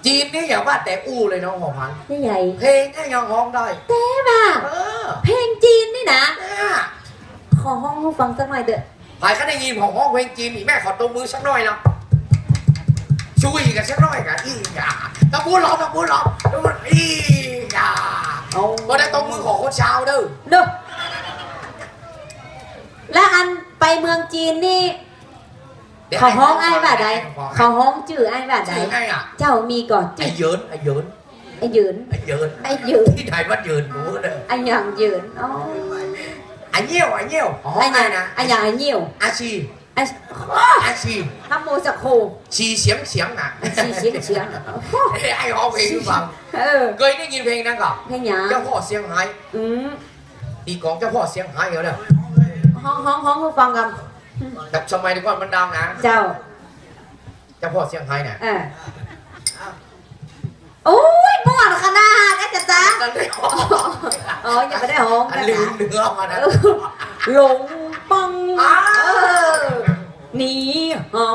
Speaker 1: จีนนี่อย่าว่าแต่อู้เลยน้องของพัน
Speaker 2: นี่ใหญ่
Speaker 1: เพลงก็ยังร้องได้
Speaker 2: เต้ป่ะ
Speaker 1: เออ
Speaker 2: เพลงจีนนี่นะ
Speaker 1: เนี่ย
Speaker 2: ขอห้องให้ฟังสักหน่อยเถอะ
Speaker 1: ใครก็ได้ยินของห้องเพลงจีนนี่แม่ขอตัวมือสักหน่อยนะช่วยกันสักหน่อยกันอีกอ่ะตะพูดร้องแล้วมันอีกอ่ะ
Speaker 2: เอา
Speaker 1: ก็ได้ตัวมือของคนชาวเด้อ
Speaker 2: เด้อแล้วอันไปเมืองจีนนี่ขอห้องไอ้แบบใดขอห้องจื่อไอ้แบบใด
Speaker 1: ชื่อไงอ่ะ
Speaker 2: เจ้ามีก่อน
Speaker 1: ไอ้
Speaker 2: จื่อ
Speaker 1: เยิน
Speaker 2: ไอ้หยืน
Speaker 1: ไอ้เยิน
Speaker 2: ไอ้หยืน
Speaker 1: ที่ไหนมันเยินหนูเด้อ
Speaker 2: ไอ้หยังหยืนอ๋อ
Speaker 1: ไอ้เงี้ยวอ๋อ
Speaker 2: ไอ้ห
Speaker 1: ไอ้
Speaker 2: ยัง
Speaker 1: นะ
Speaker 2: ไอ้หยังไอ้เหี่ยว
Speaker 1: อาชี
Speaker 2: ไอ้
Speaker 1: อาชี
Speaker 2: ทำโมสักโค
Speaker 1: ชีเสียงอ่ะ
Speaker 2: ชีเสียงเสียง
Speaker 1: ไอ้ร้องเพลงหรือเปล่า
Speaker 2: เออ
Speaker 1: เคยได้ยินเพลงนั้นก่อน
Speaker 2: เพลงหยัง
Speaker 1: เจ้าพ่อเสียงไฮ้
Speaker 2: อืม
Speaker 1: ตีกลองเจ้าพ่อเสียงไฮ้เหรอเนี่ย
Speaker 2: ห้องให้ฟังกัน
Speaker 1: แต่สมัยก่อนมันดังนะ
Speaker 2: เจ้า
Speaker 1: เจ้าพ่อเสียงไฮ้เนี่ย
Speaker 2: โอ้ยม่วนขนาดนี้จ้ะจ๊ะ
Speaker 1: นั่นเลย
Speaker 2: อ๋อยังไม่ได้ห้อง
Speaker 1: อัน
Speaker 2: นะ
Speaker 1: ลื
Speaker 2: จ๊ะ
Speaker 1: มเนื้อมานะ
Speaker 2: หลงปัง
Speaker 1: อ้าว
Speaker 2: หนีเฮา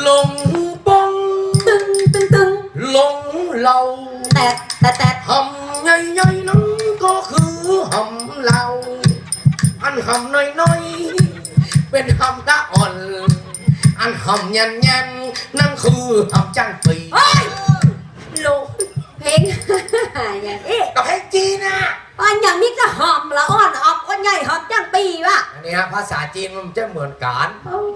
Speaker 1: ลงปอง
Speaker 2: ตึงตึงตึง
Speaker 1: ลงเหล่า
Speaker 2: แต่
Speaker 1: หำใหญ่ๆนั้นก็คือหำเหล่าอันหำน้อยๆเป็นหำตาอ่อน อันหำยันนั่นคือหำจังปี
Speaker 2: เฮ้ยหลงเพลงอย่างนี้
Speaker 1: กับเพลงจีนน่ะ
Speaker 2: อันอย่างนี้ก็หอมละอ่อนออกคนใหญ่หอมจังปีวะ
Speaker 1: อันนี้ฮะภาษาจีนมันจะเหมือนกัน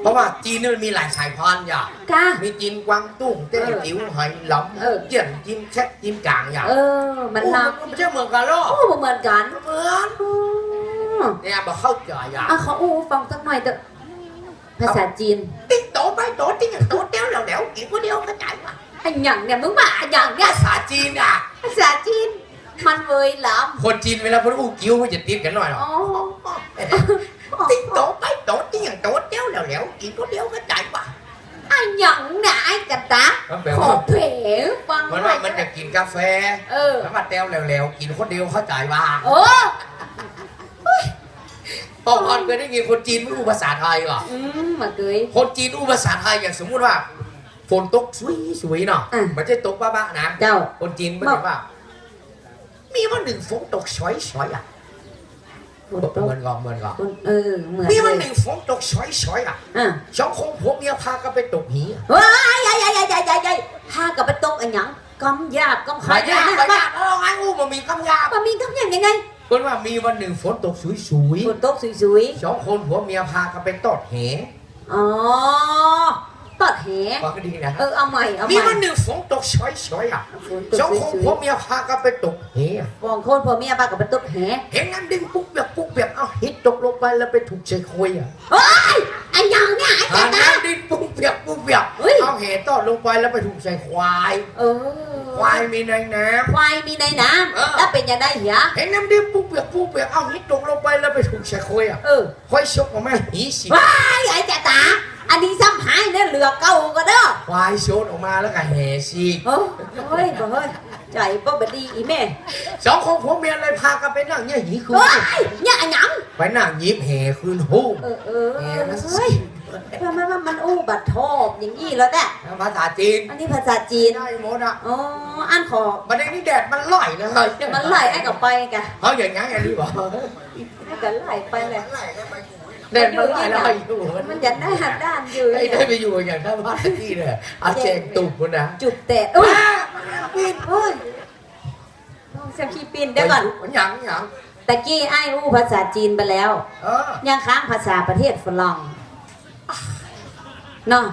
Speaker 1: เพราะว่าจีนนี่มันมีหลายสายพันธุ์อย่าง
Speaker 2: ค่ะ
Speaker 1: มีจีนกวางตุ้งเต้นจิ๋วไหหลำเจียนจีนแค่จีนกลางอย่าง
Speaker 2: มันน
Speaker 1: มันจะเหมือนกันหรอ
Speaker 2: ำโอ้เหมือนกัน
Speaker 1: เหมือนเนี่ยบอกเข้าใจอย่าง
Speaker 2: อ่ะเขาอู้ฟังสักหน่อยเถอะภาษาจีน
Speaker 1: ติ๊กโตไปโตติ๊กโตเตี้ยวแล้วแล้วกี่คนเดียวก็จ่ายมา
Speaker 2: ไอ้หยังเนี่ยมึงมาไอ้หยังเนี่ย
Speaker 1: ภาษาจีนอ่ะ
Speaker 2: ภาษาจีนมันเวยหล
Speaker 1: คนจีนเวลาพูดอู้กิ้วมันจะติดกันหน่อยหร
Speaker 2: ำ
Speaker 1: อ
Speaker 2: อ๋อ
Speaker 1: ติ๊กโตไปโตติ๊กโตเตี้ยวแล้วแล้วกี่คนเดียวก็จ่ายมา
Speaker 2: ไอ้ห หยังหนาไอ้กระตา
Speaker 1: มันแปล
Speaker 2: ขอ
Speaker 1: ว่า
Speaker 2: เพลฟัง
Speaker 1: มันว่ามันจะกินกาแฟ
Speaker 2: เออ
Speaker 1: แล้วมาแต้วแล้วๆกินคนเดียวเข้าใจว่า
Speaker 2: โอ้
Speaker 1: ตอนก่อนเคยได้ยินคนจีนไม่รู้ภาษาไทยหรอ
Speaker 2: มาเกย
Speaker 1: คนจีนรู้ภาษาไทยอย่างสมมุติว่าฝนตกสวยๆเนาะ
Speaker 2: อ่ะ
Speaker 1: มันจะตกบ้าๆนะ
Speaker 2: เจ้า
Speaker 1: คนจีนมันบอกว่า มีวันหนึ่งฝนตกช้อยๆอ่ะ
Speaker 2: ฝนตก
Speaker 1: เหมือนก่อนเหมือนก่อน
Speaker 2: เออเหมือน
Speaker 1: มีวันห
Speaker 2: เลย
Speaker 1: นึ่งฝนตกช้อยๆอ่ะ
Speaker 2: อ่ะ
Speaker 1: สองคนผัวเมียพากันไปตกหี
Speaker 2: ว้ายยายพากับไปตกอันหยังกำยาบกำ
Speaker 1: ขายยากขาย
Speaker 2: มาย
Speaker 1: ากไงอู้มันมีคำยาก
Speaker 2: มันมีกำยาบยังไง
Speaker 1: เพิ่นว่ามีวันหนึ่งฝนตกสวย
Speaker 2: ฝนตกสวย
Speaker 1: ๆสองคนผัวเมียพากันไปตอดแห
Speaker 2: ๆอ๋อตอดแห
Speaker 1: ฟังก็ดีนะ
Speaker 2: เอาใหม่
Speaker 1: มีวันหนึ่งฝนตกช้อยๆอ่ะ
Speaker 2: ฝนตก
Speaker 1: สองคน
Speaker 2: สวย
Speaker 1: ผัวเมียพากันไปตกเห
Speaker 2: ๆบองคนพ่อเมียพากับไปตกแห
Speaker 1: เห็นงั้นดึงปุ๊บแบบเอาหินตกลงไปแล้วไปถูกใจคุยอ่ะ
Speaker 2: เฮ้ยไอ้หยังเนี่ยไอ้
Speaker 1: หา
Speaker 2: ตา
Speaker 1: น้ำดินปุ๊บแบบ
Speaker 2: เฮ้ย
Speaker 1: เอาเหตอดลงไปแล้วไปถูกใจควาย
Speaker 2: เออ
Speaker 1: ควายมีในน้
Speaker 2: ควายมีในน้
Speaker 1: เออ
Speaker 2: ำแล้วเป็นยังไงเหรอ
Speaker 1: ำเห็นน้ำดินปุ๊บแบบเอาหินตกลงไปแล้วไปถูกใจคุยอ่ะ
Speaker 2: เออ
Speaker 1: ควายชกออกมาหีสิ
Speaker 2: ว้ายไอ้จ่าตาอันนี้ซ้ำหายเนี่ยเหลือเก่าก็เด้อ
Speaker 1: ควายชกออกมาแล้วก็แห่สิ
Speaker 2: เฮ้ยใจบ่บดีอีแม่
Speaker 1: สองคนผัวเมียเลยพากันไปนั่งเนี่ยหีคืน
Speaker 2: เฮ้ยเนี่ยอันหยัง
Speaker 1: ไปนั่งยิบแห่คืนหู้
Speaker 2: เฮ้ยมันอู้บัดทอบอย่างนี้แล้วแหละ
Speaker 1: ภาษาจีน
Speaker 2: อันนี้ภาษาจีน
Speaker 1: ได้หมดอ่ะ
Speaker 2: อ๋ออันขอ
Speaker 1: ประเด็นนี้แดดมันไหลเลย
Speaker 2: มันไหลไอ้กับไปกะ
Speaker 1: เขาอย่างงั้นไงรู้ป่ะ
Speaker 2: ไอ้กับไหลไปเลย
Speaker 1: แดดมันไหลแล้วอยู่
Speaker 2: มันอยากได้หัดด้านอยู่
Speaker 1: ไอ้ได้ไปอยู่อย่างนั้นบ้านที่เลยอาเจงตุ่มคนนะ
Speaker 2: จุดแตะอุ้ยปีนเฮ้ยเซมขี้ปีนเดี๋ยวก่อน
Speaker 1: มันหยัง
Speaker 2: ตะกี้ไอ้อู้ภาษาจีนไปแล้ว
Speaker 1: เออ
Speaker 2: ยังค้างภาษาประเทศฝรั่งเนาะ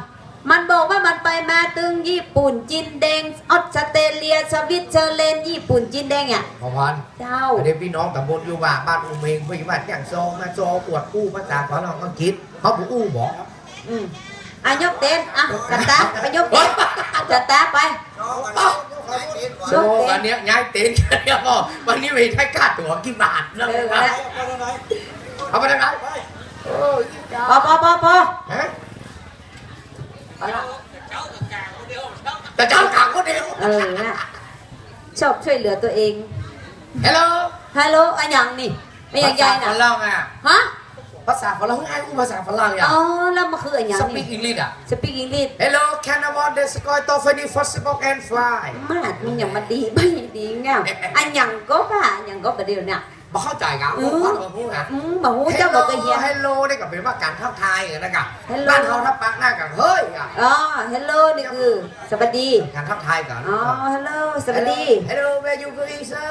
Speaker 2: มันบอกว่ามันไปมาตึงญี่ปุ่นจีนแดงออสเตรเลียสวิตเซอร์แลนด์ญี่ปุ่นจีนแดงอ่ะ
Speaker 1: ขอพัน
Speaker 2: เจ้า
Speaker 1: เดี๋ยวพี่น้องกับบนอยู่ว่าบ้านอุ้มเองพี่ว่าอย่างโซมาโซปวดอู้ภาษาของเราอังกฤษเขาบอกอู้บอก
Speaker 2: ยกเต้นจัดตาไปยกเต้นจัดตาไป
Speaker 1: โซวันนี้ย้ายเต็นท์กันเนี่ยพ่อวันนี้มีให้ค่าตั๋วกี่บาทนะเอาไปได้ไหม
Speaker 2: พอ
Speaker 1: ฮะแต่เจ้ากลางคนเดียว
Speaker 2: นะชอบช่วยเหลือตัวเอง
Speaker 1: ฮัลโหล
Speaker 2: ฮัลโหลอันยังนี่ไม่ยังใหญ่
Speaker 1: ฝ
Speaker 2: นะ
Speaker 1: รั่งอ่ะ
Speaker 2: ฮะ
Speaker 1: ภาษาฝรั่งไอ้อู้ภาษาฝรั่งอย่าง
Speaker 2: แล้วมันคืออันยัง
Speaker 1: ส
Speaker 2: นี่
Speaker 1: ปีกอังกฤษอ่ะ
Speaker 2: สปีกอังกฤษ
Speaker 1: Hello can I want the sky to finish for smoke and fly
Speaker 2: มาดมึงอย่างมาดีไม่ดีเงาอันยังก็ป่ะอันยังก็ประเดี๋ยวเนี่ย
Speaker 1: บอกเข้าใจกันบอกว่าบอกพูดนะ
Speaker 2: บอกหูเจ้าบอกกระเฮีย
Speaker 1: Hello นี่ก็เป็นว่าการทักทายกันนะกันบ้านเขาทักปักหน้ากันเฮ้ยอ่ะ
Speaker 2: ฮัลโหลนี่คือสวัสดี
Speaker 1: การทักทายกัน
Speaker 2: ฮัลโหลสวัสดี
Speaker 1: Hello where you going sir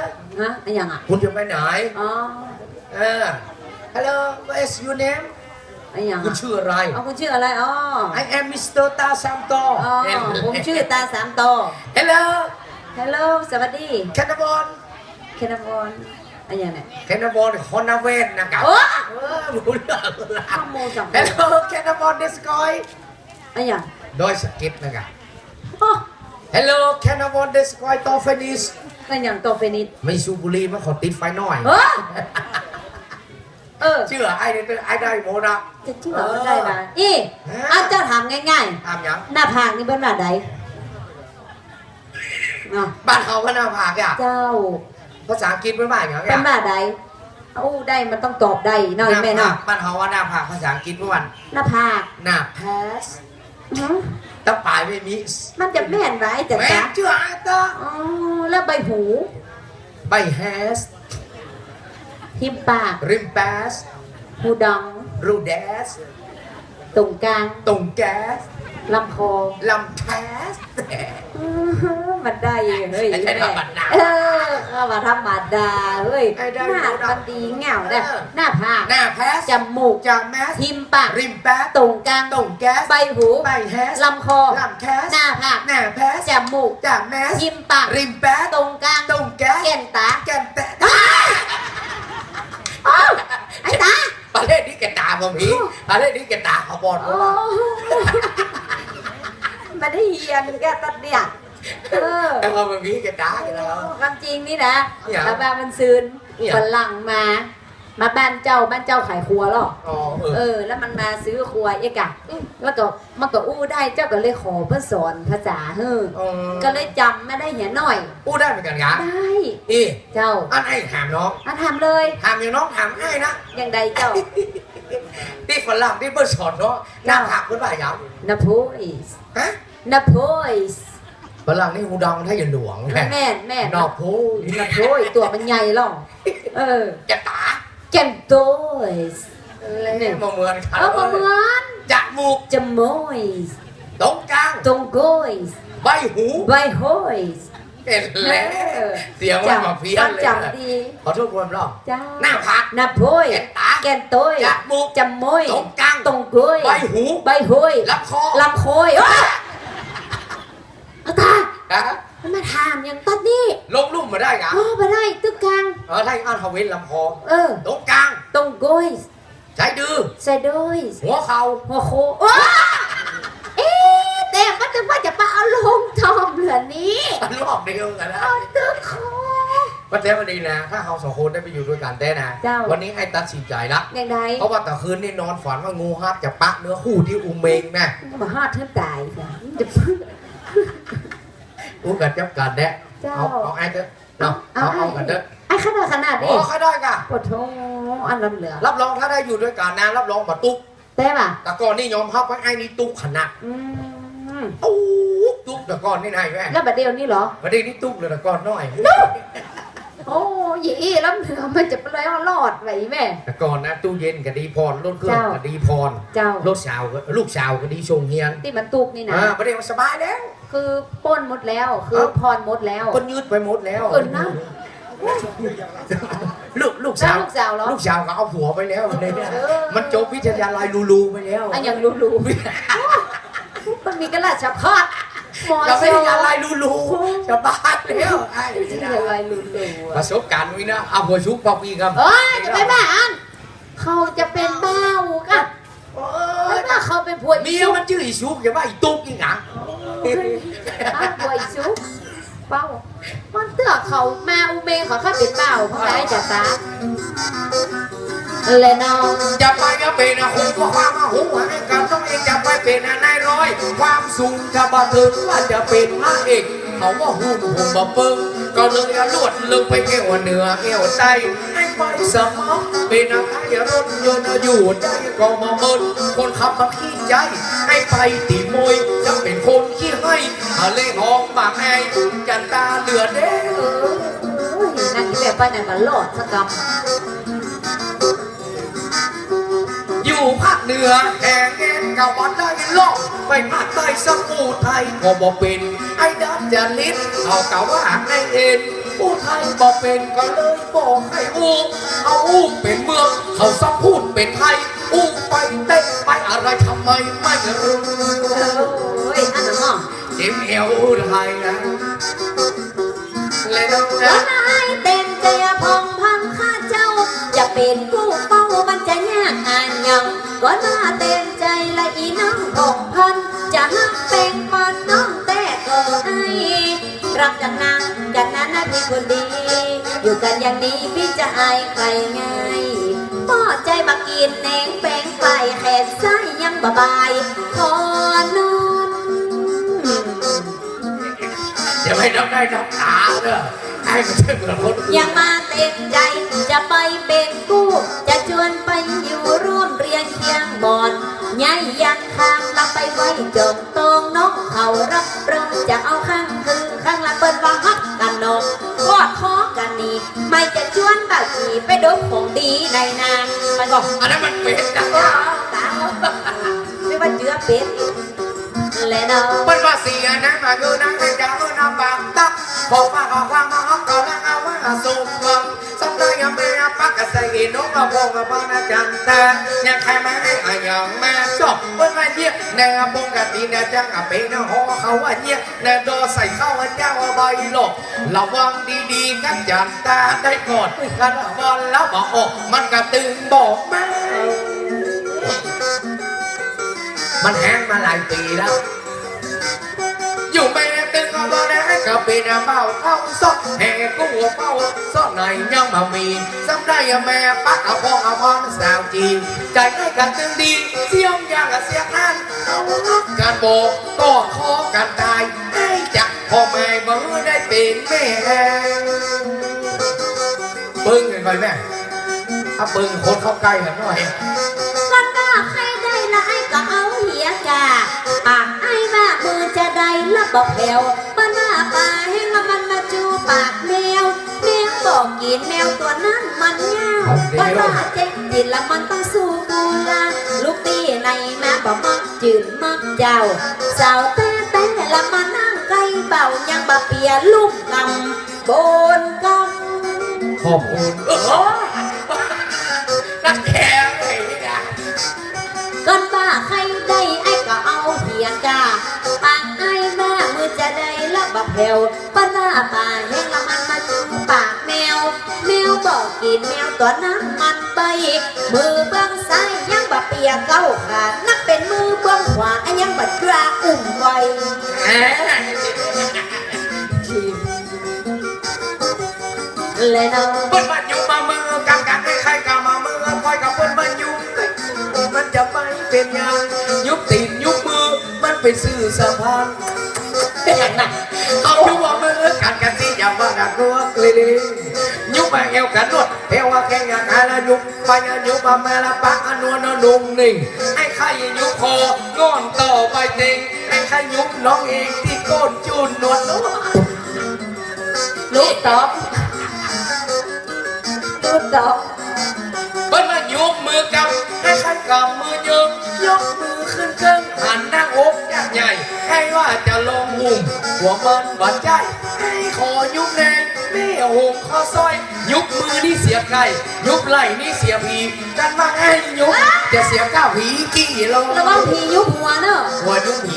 Speaker 2: อันยัง
Speaker 1: คุณจะไปไหน Hello what is your name
Speaker 2: อันยัง
Speaker 1: คุณชื่ออะไร
Speaker 2: คุณชื่ออะไร
Speaker 1: I am Mr. Ta Samto
Speaker 2: ผมชื่อตาสามโต
Speaker 1: Hello
Speaker 2: ฮัลโหลสวัสดี
Speaker 1: Can I want
Speaker 2: เคนาบอลอันยังเนี่ย
Speaker 1: Can I want คนนาเวนนะกัน
Speaker 2: โอ้
Speaker 1: รู้เรื่องละ
Speaker 2: ข้อมูลสัม
Speaker 1: Hello Can I want the sky
Speaker 2: อันยัง
Speaker 1: โดยสกิปนะกัน
Speaker 2: โอ้
Speaker 1: Hello Can I want the sky to finish
Speaker 2: อันยังโตเฟนิส
Speaker 1: ไม่สูบบุหรี่มาขอติดไฟหน่อย เชื่อไอ้เนี่ยไอ้ได้หมดอ่ะ
Speaker 2: จะเชื่อมันได้ไหมเจ้าถามง่าย
Speaker 1: ถามยัง
Speaker 2: ๆหน้าผากนี่เป็นแบบไหน
Speaker 1: บ้านเขาก็หน้าผากอ่ะ
Speaker 2: เจ้า
Speaker 1: ภาษาอังกฤษเป็นบ้านอย่าง
Speaker 2: เป็
Speaker 1: เงี้
Speaker 2: น
Speaker 1: ย
Speaker 2: แบบไหนอู้ได้มันต้องตอบได้หน่อยแม่เนาะ
Speaker 1: บ้านเขาว่าหน้าผากภาษาอังกฤษเป็นวัน
Speaker 2: หน้าผาก
Speaker 1: หน้าแพสตั้งปลายไม่มี
Speaker 2: มันจะแม่นไรแต่
Speaker 1: แม่
Speaker 2: จ๊ะ
Speaker 1: เชื่อไอ้ตา
Speaker 2: แล้วใบหู
Speaker 1: ใบแฮส
Speaker 2: ทิมปาก
Speaker 1: ริมแปส
Speaker 2: หูดอง
Speaker 1: รูเดส
Speaker 2: ตรงกลาง
Speaker 1: ตรงแก๊ส
Speaker 2: ลำคอ
Speaker 1: ลำแคส
Speaker 2: มันได้เฮ้ย
Speaker 1: ไม่ใช่ธรรมดา
Speaker 2: เข้ามาธรรมดาเฮ้ย
Speaker 1: ไอ้ได้
Speaker 2: หน้ามันดีเงาเนี่ยหน้าผาก
Speaker 1: หน้าแพส
Speaker 2: จมูก
Speaker 1: จาแมส
Speaker 2: ทิมปาก
Speaker 1: ริมแปส
Speaker 2: ตรงกลาง
Speaker 1: ตรงแก๊ส
Speaker 2: ใบหู
Speaker 1: ใบแฮส
Speaker 2: ลำคอ
Speaker 1: ลำแคส
Speaker 2: หน้าผาก
Speaker 1: หน้าแพส
Speaker 2: จมูก
Speaker 1: จาแมส
Speaker 2: ทิมปาก
Speaker 1: ริมแปส
Speaker 2: ตรงกลาง
Speaker 1: ตรงแก๊ส
Speaker 2: แก่นตา
Speaker 1: แก่นแตะ
Speaker 2: ไอ้ตา
Speaker 1: ประเทศนี้แกตาผมอีประเทศนี้แกตาเขาบอด
Speaker 2: โอ้มันได้เฮียนแกตัดเนี่ย
Speaker 1: แต่เราแบบนี้แกตาแกแล้ว
Speaker 2: ความจริงนี่นะ
Speaker 1: เนี่ย
Speaker 2: แล้วแบบมันซืน
Speaker 1: เนี่ย
Speaker 2: ฝรั่งมา มาบ้านเจ้าขายครัวหรอ
Speaker 1: อ๋อ
Speaker 2: แล้วมันมาซื้อครัวเอกอะแล้วก็มันก็อู้ได้เจ้าก็เลยขอเพื่อสอนภาษาก็เลยจำไม่ได้เหี่ยหน่อย
Speaker 1: อู้ได้เหมือนกันกะ
Speaker 2: ได้
Speaker 1: อี
Speaker 2: เจ้า
Speaker 1: อันไอ้ถามน้อง
Speaker 2: ทำเลย
Speaker 1: ถามอย่างน้องถามให้นะ
Speaker 2: อย่างใดเจ้า
Speaker 1: ที่ฝรั่งที่เบอร์สอนเนาะหน้าผักเพื่อนบ่ายยาว
Speaker 2: นาโพลิส
Speaker 1: ฮะ
Speaker 2: นาโพลิส
Speaker 1: ฝรั่งนี่หูดังถ้าอย่าหลวง
Speaker 2: แม่
Speaker 1: นอกโพ
Speaker 2: นาโพลิสตัวมันใหญ่หรอ
Speaker 1: จะตา
Speaker 2: เจนโตส
Speaker 1: เนี่ยมาเหมือนกัน
Speaker 2: เหมือน
Speaker 1: จับมูก
Speaker 2: จมอยส
Speaker 1: ตรงกลาง
Speaker 2: ตรงโกยส
Speaker 1: ใบหู
Speaker 2: ใบโฮยส
Speaker 1: เห็นแล้วเสียงมันมาเพี้ยนเลย
Speaker 2: จำดี
Speaker 1: ขอโทษความรอบ
Speaker 2: เจ้า
Speaker 1: หน้าผัก
Speaker 2: นาโพย
Speaker 1: แกนตา
Speaker 2: แกนโตย
Speaker 1: จับมูก
Speaker 2: จมอย
Speaker 1: ตรงกลาง
Speaker 2: ตรงโกย
Speaker 1: ใบหู
Speaker 2: ใบโฮย
Speaker 1: รับคอ
Speaker 2: ลำโคยว้าเอาตา
Speaker 1: ฮะ
Speaker 2: มันมาถามอย่างตอนนี้
Speaker 1: ลงลุ่มมาได้กะ
Speaker 2: มาได้ตึกกลาง
Speaker 1: ถ้าอ่านทวินลำคอ ตรงกลาง
Speaker 2: ตรงโกย
Speaker 1: ใช้ดื้อ
Speaker 2: ใส่โดย
Speaker 1: หัวเข่า
Speaker 2: หัวโคว้าแต่มันจะว่าจะมาเอาลงทอมเหลือนี้
Speaker 1: รอบเดียวกันนะ
Speaker 2: เอาตึกคอ
Speaker 1: วันเท้วันดีนะ ถ้าเราสองคนได้ไปอยู่ด้วยกันได้นะ
Speaker 2: เจ้า
Speaker 1: วันนี้ให้ตัดสินใจละ
Speaker 2: อย่างใด
Speaker 1: เพราะว่าแต่คืนนี่นอนฝันว่างูฮับจะปะเนื้อคู่ที่อุเมงแม่
Speaker 2: มาฮอดเทือบตายจ้ะจะพึ่ง
Speaker 1: อู้กันจับกันแดะ
Speaker 2: เจ้า
Speaker 1: เอาไอ้เด้อเอากันเด้อ
Speaker 2: ไอ้ขนาด
Speaker 1: อ๋
Speaker 2: นี้
Speaker 1: อเขาได้กะ
Speaker 2: ปวดท้องอันลำเหลือ
Speaker 1: รับรองถ้าได้อยู่ด้วยกันนะรับรองมาตุ๊ก
Speaker 2: แต่ป่ะ
Speaker 1: แต่ก่อนนี่ยอมรับว่าไอ้นี่ตุ๊กขนาด ตุ๊กแต่ก่อนนี่นายแม่
Speaker 2: แล้วบัดเดียวนี่เหรอ
Speaker 1: ประเดี๋ยวนี้ตุ๊กเลยแต่ก่อนน้อย
Speaker 2: โอ้ยลำเหลือมันจะไปเลยรอดไหวแม่
Speaker 1: แต่ก่อนนะตู้เย็นก็ดีพรรถเครื่องก็ดีพร
Speaker 2: เจ้าร
Speaker 1: ถสาวก็ลูกสาวก็ดีชงเฮียน
Speaker 2: ที่มันตุกนี่นะ
Speaker 1: ประเดี๋ยวสบายแล้ว
Speaker 2: คือป้นหมดแล้ว คือพรหมดแล้ว
Speaker 1: คนยืดไปหมดแล้ว
Speaker 2: นะ
Speaker 1: ลูกสาว
Speaker 2: ลูกสาวเหรอ
Speaker 1: ลูกสาวก็เอาผัวไปแล้วเนี่ยมันจบวิทยาลัยลูไปแล้ว
Speaker 2: อันยังรู้มันมีกระลาชพัดหมอ
Speaker 1: เรา
Speaker 2: เซ
Speaker 1: วิ
Speaker 2: ล
Speaker 1: ทยาลัยลูสบายแล้วไอ้
Speaker 2: อะไรรู้
Speaker 1: ประสบการณ์วินะเอาหัวชุบพอปีครับ
Speaker 2: จะไปบ้านเขาจะเป็นเบ้ากันแล้วถ้าเขาเป็นผัว
Speaker 1: เมียมันชื่ออีชุบอย่าว่าอีตุ๊กอีหยัง
Speaker 2: ผัวชุบเป้ามันเตือเขามาอุเมงเขาข้าเป็นเบ้าเพราะไงจะตาเลยน้อง
Speaker 1: จะไปก็เป็นนะหูก็ความมาหูให้กับต้องเองจะไปเป็นนายร้อยความสูงจะบันทึกว่าจะเป็นพระเอกเขาว่าหุ่นผมบ่เปิ้งก็เลยลวดลึกไปแก้วเหนือแก้วใต้ให้ไปสมองเป็นอะไรรถยนต์อยู่ใจก็มาเมินคนขับมาขี้ใจให้ไปตีมวยจะเป็นคนขี้ให้เล่ห้องบากไอ้จันตาเหลือเด้
Speaker 2: นั่นที่แบบไปไหนมาหลอดสักก
Speaker 1: อยู่ภาคเหนือแห่งเงินกับวันได้ลอกไปภาคใต้สมุทรไทยก็บ่เป็นไอ้ดันจะลิ้นเอาเก่าว่าไอ้เอ็นผู้ไทยบ่เป็นก็เลยบอกให้อู้เอาอู้เป็นเมืองเขาซับพูดเป็นไทยอู้ไปเต้นไปอะไรทำไมไม่รู้
Speaker 2: โอ้ยอันนั้นอ่ะ
Speaker 1: เจ็บเอวไทยนะเลยน้อง
Speaker 2: แล้
Speaker 1: นะ
Speaker 2: วนายเต็มใจพองพันข้าเจ้าจะเป็นผู้เฝ้ามันจะยากอ่านยังก็น่าเต็มใจละอีน้องของพันจะหักเป็นปันน้องแต่ก็ไอ้รักจังนางกันนั้นนะพี่คนดี อยู่กันอย่างนี้พี่จะอายใครไงป้อใจบักกินแหนงแปงไปแขนซ้ายยังบ่บายขอนอน
Speaker 1: อย่าให้น้องได้น้องตาเด้อให้มันช่วยเหลือคน
Speaker 2: ยังมาเต็มใจจะไปเป็นกู้จะชวนไปอยู่ร่วมเรียนเคียงบอนย้ายยันข้างลำไปไว้จมตองน้องเขารับรองจะเอาข้างคือข้างละเปิ้นว่าฮักกันนกกอดคอกันนี่ไม่จะชวนแบบนี้ไปดมของดีในนางมันบอก
Speaker 1: อันนั้นมันเป็นนะ
Speaker 2: ตาไม่ว่าเจือเป็ดและน้อง
Speaker 1: มันว่าเสียนะมาคือนังให้จะเอาน้ำบางตักพอฟังออกความมาฮอกก็แล้วเอาว่าสุขวังสำได้ยังไม่รับปักกะใส่นกกระพงกระพานจันตายังใครไม่ให้อายังมาชอบเปิ้ลมาเยี่ยแนวปกติแนวจังเป็นหอเขาว่าเยี่ยแนวโดใส่เข้าเจ้าใบหลอกระวังดีๆกันจันตาได้ก่อนกันวันแล้วบอกออกมันกระตึงบอกมามันแห้งมาหลายปีแล้วอยู่แม่ตึงก็บ่ได้ก็เป็นเบาเข้าซ่อนแห่กู้เฝ้าซ่อน ในยังมามีซ้ำได้แม่ปักเอาพ่อเอาพ่อสาวจีนใจให้กันตึงดีเสียงอย่างกับเสียงนั้นเอารักกันโบก็ขอกันตายให้จักพ่อแม่มือได้เป็นแม่ปึ้งกันไปแม่ถ้าปึ้งคนเข้าใกล้กันหน่อย
Speaker 2: ก็น่าใครได้ละไอ้ก็เอาเหียกาปากไอ้บ้ามือจะได้ละบอกแผ่วป้าหน้าป่าให้มันมาจูปากแมวบอกกินแมวตัวนั้นมันเงาป้าหน้าเจ๊งจิตละมันต้องสู้กูละลูกตีในมาบอกมักจืดมักเจ้าสาวแต่ละมานั่งใกล้เบายังบะเปียลูกกำบนกำ
Speaker 1: ขอบคุณนักแข่งไอ้เนี่ย
Speaker 2: ก่อนบ้าใครได้ไอ้ก็เอาเหียกาปากไอ้แม่มือจะได้ละบะแผ่วป้าหน้าป่าแห้งละมันมาจูปากแมวบอกกินแมวตัวนั้นมันไปมือเบื้องซ้ายยังบะเปียเก้าขาดนักเป็นมือเบื้องขวายังบะกระอุ่มไว้เลยเนาะ
Speaker 1: เปิ้ลมันอยู่มามือกำกันให้ใครกำมามือคอยกับเปิ้ลมันอยู่มันจะไม่เป็นยังยุบตีนยุบมือมันเป็นสื่อสะพานเอาอยู่ว่ามือกันสิอย่ามาดักรัวเลยยุบมาเอวกันนวดเอวว่าแข่งอย่างไรยุบไปยุบมาแม่ละปักนวลนุ่มนิ่งให้ใครยุบคองอนต่อไปเต็งให้ใครยุบน้องเองที่ก้นจูนนวล
Speaker 2: ลูกตอบ
Speaker 1: เปิ้ลมายุบมือกำให้ใครกำมือยืมยกมือขึ้นเกิงหันหน้าอกยักใหญ่ให้ว่าจะลงหุ่มหัวมันบาดใจให้ขอยุบแรงไม่ห่มคอซอยยุบมือนี่เสียไก่ยุบไหล่นี่เสียผีกันมาให้ยุบจะเสียก้าวผีกี่โล
Speaker 2: ระวังผียุบหัวเนอะ
Speaker 1: หัวยุบผี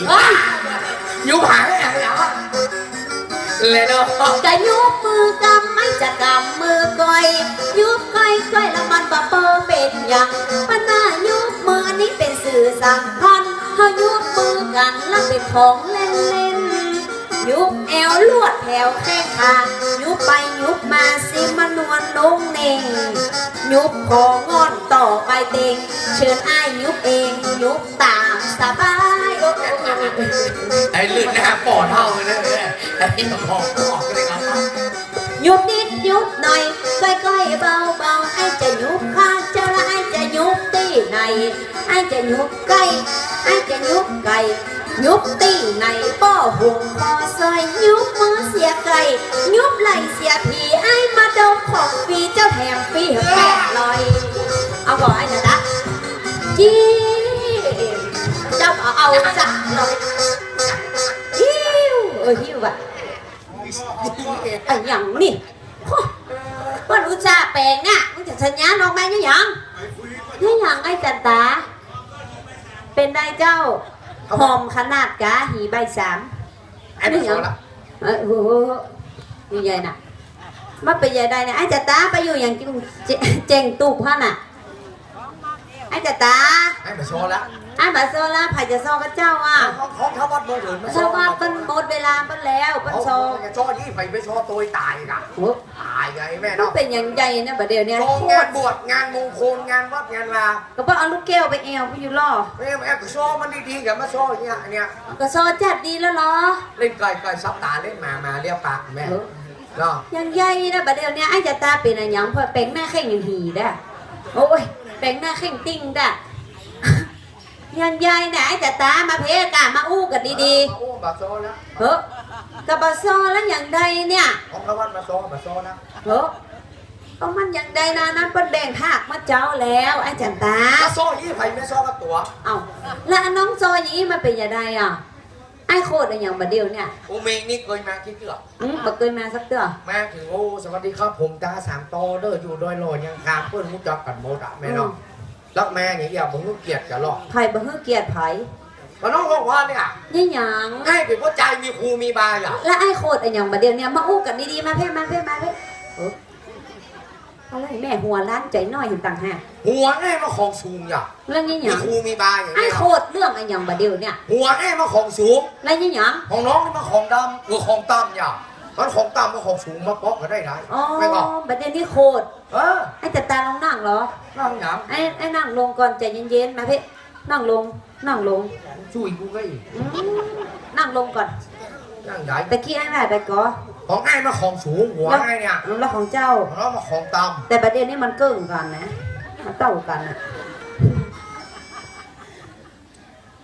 Speaker 1: ยุบหางอะไรเหรอเลยเนาะ
Speaker 2: จะยุบมือกำไม่จะกำมือก้อยยุบก้อยแล้วมันบะเปอเป็นอย่างปัญหายุบมือนี้เป็นสื่อสัมพันธ์เขายุบมือกันแล้วเป็นของเล่นยุบแอวลวดแถวแข้งขายุบไปยุบมาสิมานวลลงเน่งยุบของอนต่อไปเต็งเชิญอ้ายยุบเองยุบตามสบาย
Speaker 1: ไอ้ลื่นหน้าปอดเท่าเลยไอ้ที่ต้องบอกเลยครับ
Speaker 2: ยุบนิดยุบหน่อยก้อยเบาไอ้จะยุบข้างเจ้าละไอ้จะยุบตีไหนไอ้จะยุบไก่ไอ้จะยุบไก่ยุบตีไหนป้อหุ่งคอซอยยุบมือเสียไก่ยุบไหลเสียผีไอ้มาดมของฟรีเจ้าแถมฟรีแปดลอยเอาก่อนไอ้นะจีเจ้าเอาจักเลยฮิวฮิวอะไอ้ยังนี่ว่ารู้จักแปลงอ่ะมึงจะสัญญาน้องแม่ยังยังไอ้จันตาเป็นได้เจ้าหอมขนาดกะหีใบสาม
Speaker 1: ไอ้ไม่ยัง
Speaker 2: โอ้โหนี่ใหญ่น่ะมาไปใหญ่ได้เนี่ยไอ้จันตาไปอยู่อย่างเจงตูบพ่อน่ะไอ้จันตา
Speaker 1: ไอ้มาโชว์ละ
Speaker 2: ไอ้บาโซล่าไผ่จะโซกับเจ้าอ่ะ
Speaker 1: เขาวัดโมถึง
Speaker 2: เจ้าว่าเป็นหมดเวลาเป็นแล้วเป็นโซ
Speaker 1: โชว์ยี่ไปโชว์ตัวตายกันตายไงแม่
Speaker 2: เนาะเป็นอย่างใหญ่นะบัดเดี๋ยวนี้
Speaker 1: โชว์งานบวชงานมงคลงานวัดงานลา
Speaker 2: ก็เพราะเอาลูกแก้วไปแอวไปอยู่ล่อ
Speaker 1: แม่ก็โชว์มันดีๆกับมาโชว์เนี่ย
Speaker 2: ก็โซจัดดีแล้วเหรอ
Speaker 1: เล่นไก่ซับตาเล่นมาเรียกปากแม่ก็
Speaker 2: ยังใหญ่นะบัดเดี๋ยวนี้ไอ้จะตาเป็นอะไรอย่างพอเป็นแม่แข่งอย่างหีได้โอ้ยเป็นแม่แข่งติ้งได้ยังยายไหนจะตามาเพกามาอู้กันดี
Speaker 1: ๆอู้บาโซนะ
Speaker 2: เฮ้กับบาโซแล้วอย่างใดเนี่ย
Speaker 1: ของเขาวัดบาโซนะ
Speaker 2: เฮ้ก็มันอย่างใดนะนั้นเป็นแดงหักมาเจ้าแล้วไอ้จันตา
Speaker 1: บาโซยี่ไผ่ไม่โซกับตัว
Speaker 2: เอ้าแล้วน้องโซยี่มาเป็นยังไงอ่ะไอ้โคตรอย่างบาเดียวเนี่ย
Speaker 1: อูเมงนี่เคยมาคิดเถอะ
Speaker 2: บ่เคยมาสักเถอะ
Speaker 1: มาถึงโอ้สวัสดีครับผมตาสามโตเด้ออยู่ดอยลอยยังคามเพื่อนมุจจักกันโมดะแม่น้องรักแม่เนี่ยอย่าบ่ฮึเกียรติกันหรอก
Speaker 2: ไผ่บ่ฮึเกียรติไผ่
Speaker 1: ก็น้องบอกว่าเนี่ย
Speaker 2: ยี่หยัง
Speaker 1: ให้เป็นพ่อใจมีครูมีบาอ่ะ
Speaker 2: แล้วไอ้โคตรไอ้หยังบาเดียวเนี่ยมาอู้กันดีๆมาเพ่มาอะไรแม่หัวล้านใจน้อยเห็นต่างหาก
Speaker 1: หัวแม่มาของสูงอย่าง
Speaker 2: เรื่องนี้หยัง
Speaker 1: มีครูมีบาอย่าง
Speaker 2: ไอ้โคตรเรื่องไอ้หยังบาเดียวเนี่ย
Speaker 1: หัวแม่มาของสูง
Speaker 2: อะไรนี่หยัง
Speaker 1: ของน้องนี่มาของดำหรือของต่ำอย่าง มันของต่ำกับของสูงมาเปาะก็ได้ไร
Speaker 2: อ๋อ
Speaker 1: ไม่ก็
Speaker 2: ประเด็นนี้โคตร
Speaker 1: เออ
Speaker 2: ไอ้แต่ตาลองนั่งเหรอ
Speaker 1: นั่งหยาม
Speaker 2: ไอ้นั่งลงก่อนใจเย็นๆมาพี่นั่งลงนั่งลง
Speaker 1: ช่วยกูก็อีก
Speaker 2: อืมนั่งลงก่อน
Speaker 1: นั่งได้
Speaker 2: ตะกี้ไอ้แบบไปก่อ
Speaker 1: ของไอ้มาของสูงหัวไอ้เนี่ย
Speaker 2: แล้วของเจ้า
Speaker 1: แล้วมาของต่
Speaker 2: แต่ประเด็นนี้มันเกิ่งกันนะมันเต่ากันนะ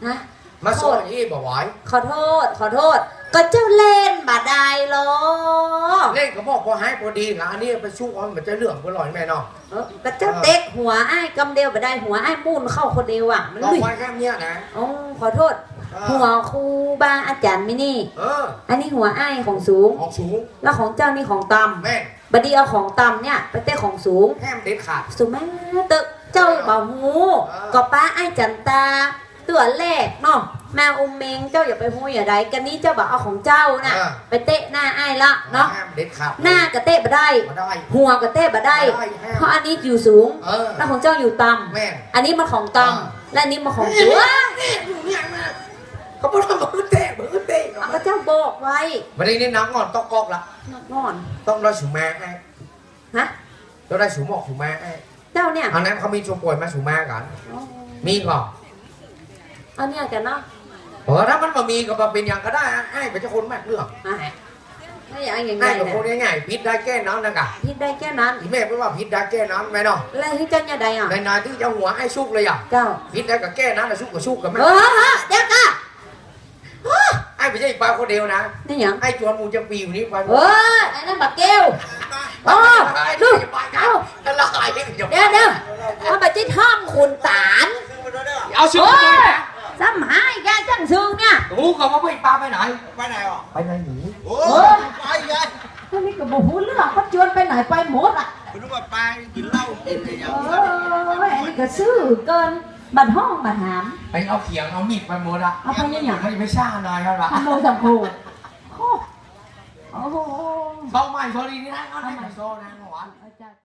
Speaker 2: นะ
Speaker 1: ำมาโซ่ยี่บ่ไหว
Speaker 2: ขอโทษก็เจ้าเล่นบาได้หรอ
Speaker 1: เล่นก็บอกพอให้พอดีนะอันนี้ไปสู้มันจะเรื่องก็ลอยแม่เนาะ
Speaker 2: ก็เจ้าเต็กหัวไอ้กำเดียวบาได้หัวไอ้มูนเข้าคนเดียวอ่ะมัน
Speaker 1: ต้อง
Speaker 2: ลุย
Speaker 1: ไว้แค่เนี้ยนะ
Speaker 2: อ๋อขอโทษ หัวครูบาอาจารย์มินี่
Speaker 1: เออ
Speaker 2: อันนี้หัวไอ้ของสูง
Speaker 1: ของสูง
Speaker 2: แล้วของเจ้านี่ของต่
Speaker 1: แม่ง
Speaker 2: ำบัดดีเอาของต่ำเนี่ยไปเต้ของสูง
Speaker 1: แค่เด็ดขาด
Speaker 2: สูงแม่ตึกเจ้าบ่หูก็ป้าไอ้จันตาตัวแรกเนาะแมวอมเมงเจ้าอย่าไปหูอย่าใดกันนี้เจ้าบอกเอาของเจ้านะไปเตะหน้าไอ้ละเนาะ
Speaker 1: แค่เด็ดขาด
Speaker 2: หน้ากระเตะบ่ได้
Speaker 1: มาได้
Speaker 2: หัวกระเตะบ่ได้
Speaker 1: บ่ได้แม่
Speaker 2: เพราะอันนี้อยู่สูง
Speaker 1: เออ
Speaker 2: แล้วของเจ้าอยู่ต่
Speaker 1: แม่ง
Speaker 2: ำอันนี้มันของต่ำและอันนี้มันของสูง
Speaker 1: เนี่ยมาเขาบอกว่ามือเตะ
Speaker 2: เอาก็เจ้าบอกไว้
Speaker 1: วันนี้นี่น้ำงอนต้องกอกละ
Speaker 2: นอน
Speaker 1: ต้องได้สูงแม่ไอ้
Speaker 2: ฮะ
Speaker 1: ต้องได้สูงหมอกสูงแม่ไอ้
Speaker 2: เจ้าเนี่ย
Speaker 1: อันนั้นเขามีชมป่วยมาสูงแม่กันมีก่อน
Speaker 2: เอาเนี่ยกันเนาะ
Speaker 1: ถ้ามันมามีก็มาเป็นอย่างก็ได้ไอ้เป็นเจ้าคนแม่เรื่อง
Speaker 2: ไม่อย่างอย่างไง
Speaker 1: ไอ้กับ
Speaker 2: เนี่
Speaker 1: คน
Speaker 2: ย
Speaker 1: ง่ายๆพิษได้แก้น้ำนะกะ
Speaker 2: พิดได้แค่นั้น
Speaker 1: ที่แม่พูดว่าพิษได้แก้น้ำไหมเนาะ
Speaker 2: แล้วที่เจ้าเนี่ยใดอ่ะ
Speaker 1: ในนายที่จะหัวไอ้ชุกเลยอ่ะ
Speaker 2: เจ้า
Speaker 1: พิษได้กับแก้น้ำแต่ชุกกับชุกกับแม่
Speaker 2: เดี๋ยวก่ะ
Speaker 1: ไอ้ไม่ใช่ปลาคนเดียวนะ
Speaker 2: นี่หยัง
Speaker 1: ไอ้จวนมูจะปีอยู่นี้ไป
Speaker 2: ไอ้นั่นบักเกล
Speaker 1: ดู
Speaker 2: ดู
Speaker 1: ไปกันกันละลายเรื่องเดียว
Speaker 2: เดี๋ยวเอาไปที่ท่องขุนตาล
Speaker 1: เอาชุดเลยนะ
Speaker 2: ซ้ำหายแกจังซึงเนี่ย
Speaker 1: หูเขาว่าไม่ปลาไปไหน
Speaker 3: ไปไหนอ่ะ
Speaker 1: ไปไหนหนี
Speaker 3: โอ้ยไปไง
Speaker 2: ท่านนี่ก็บอกหูเรื่องก็ชวนไปไหนไปหมดอ่ะ
Speaker 3: คุณนึกว่าไปกินเหล้ากินอะไรอย่างเงี้ย
Speaker 2: อันนี้ก็ซื่อเกินบัดห้องบัดหาม
Speaker 1: ไปเอาเขียงเอามีดไปหมดอะ
Speaker 2: เอาไปยังหยัง
Speaker 1: มันไม่ซ่านายครับ
Speaker 2: ทำโมสังคูโอ้โห
Speaker 1: เข้าใหม่โซลีนี่นะเอาไหนโซนะหวาน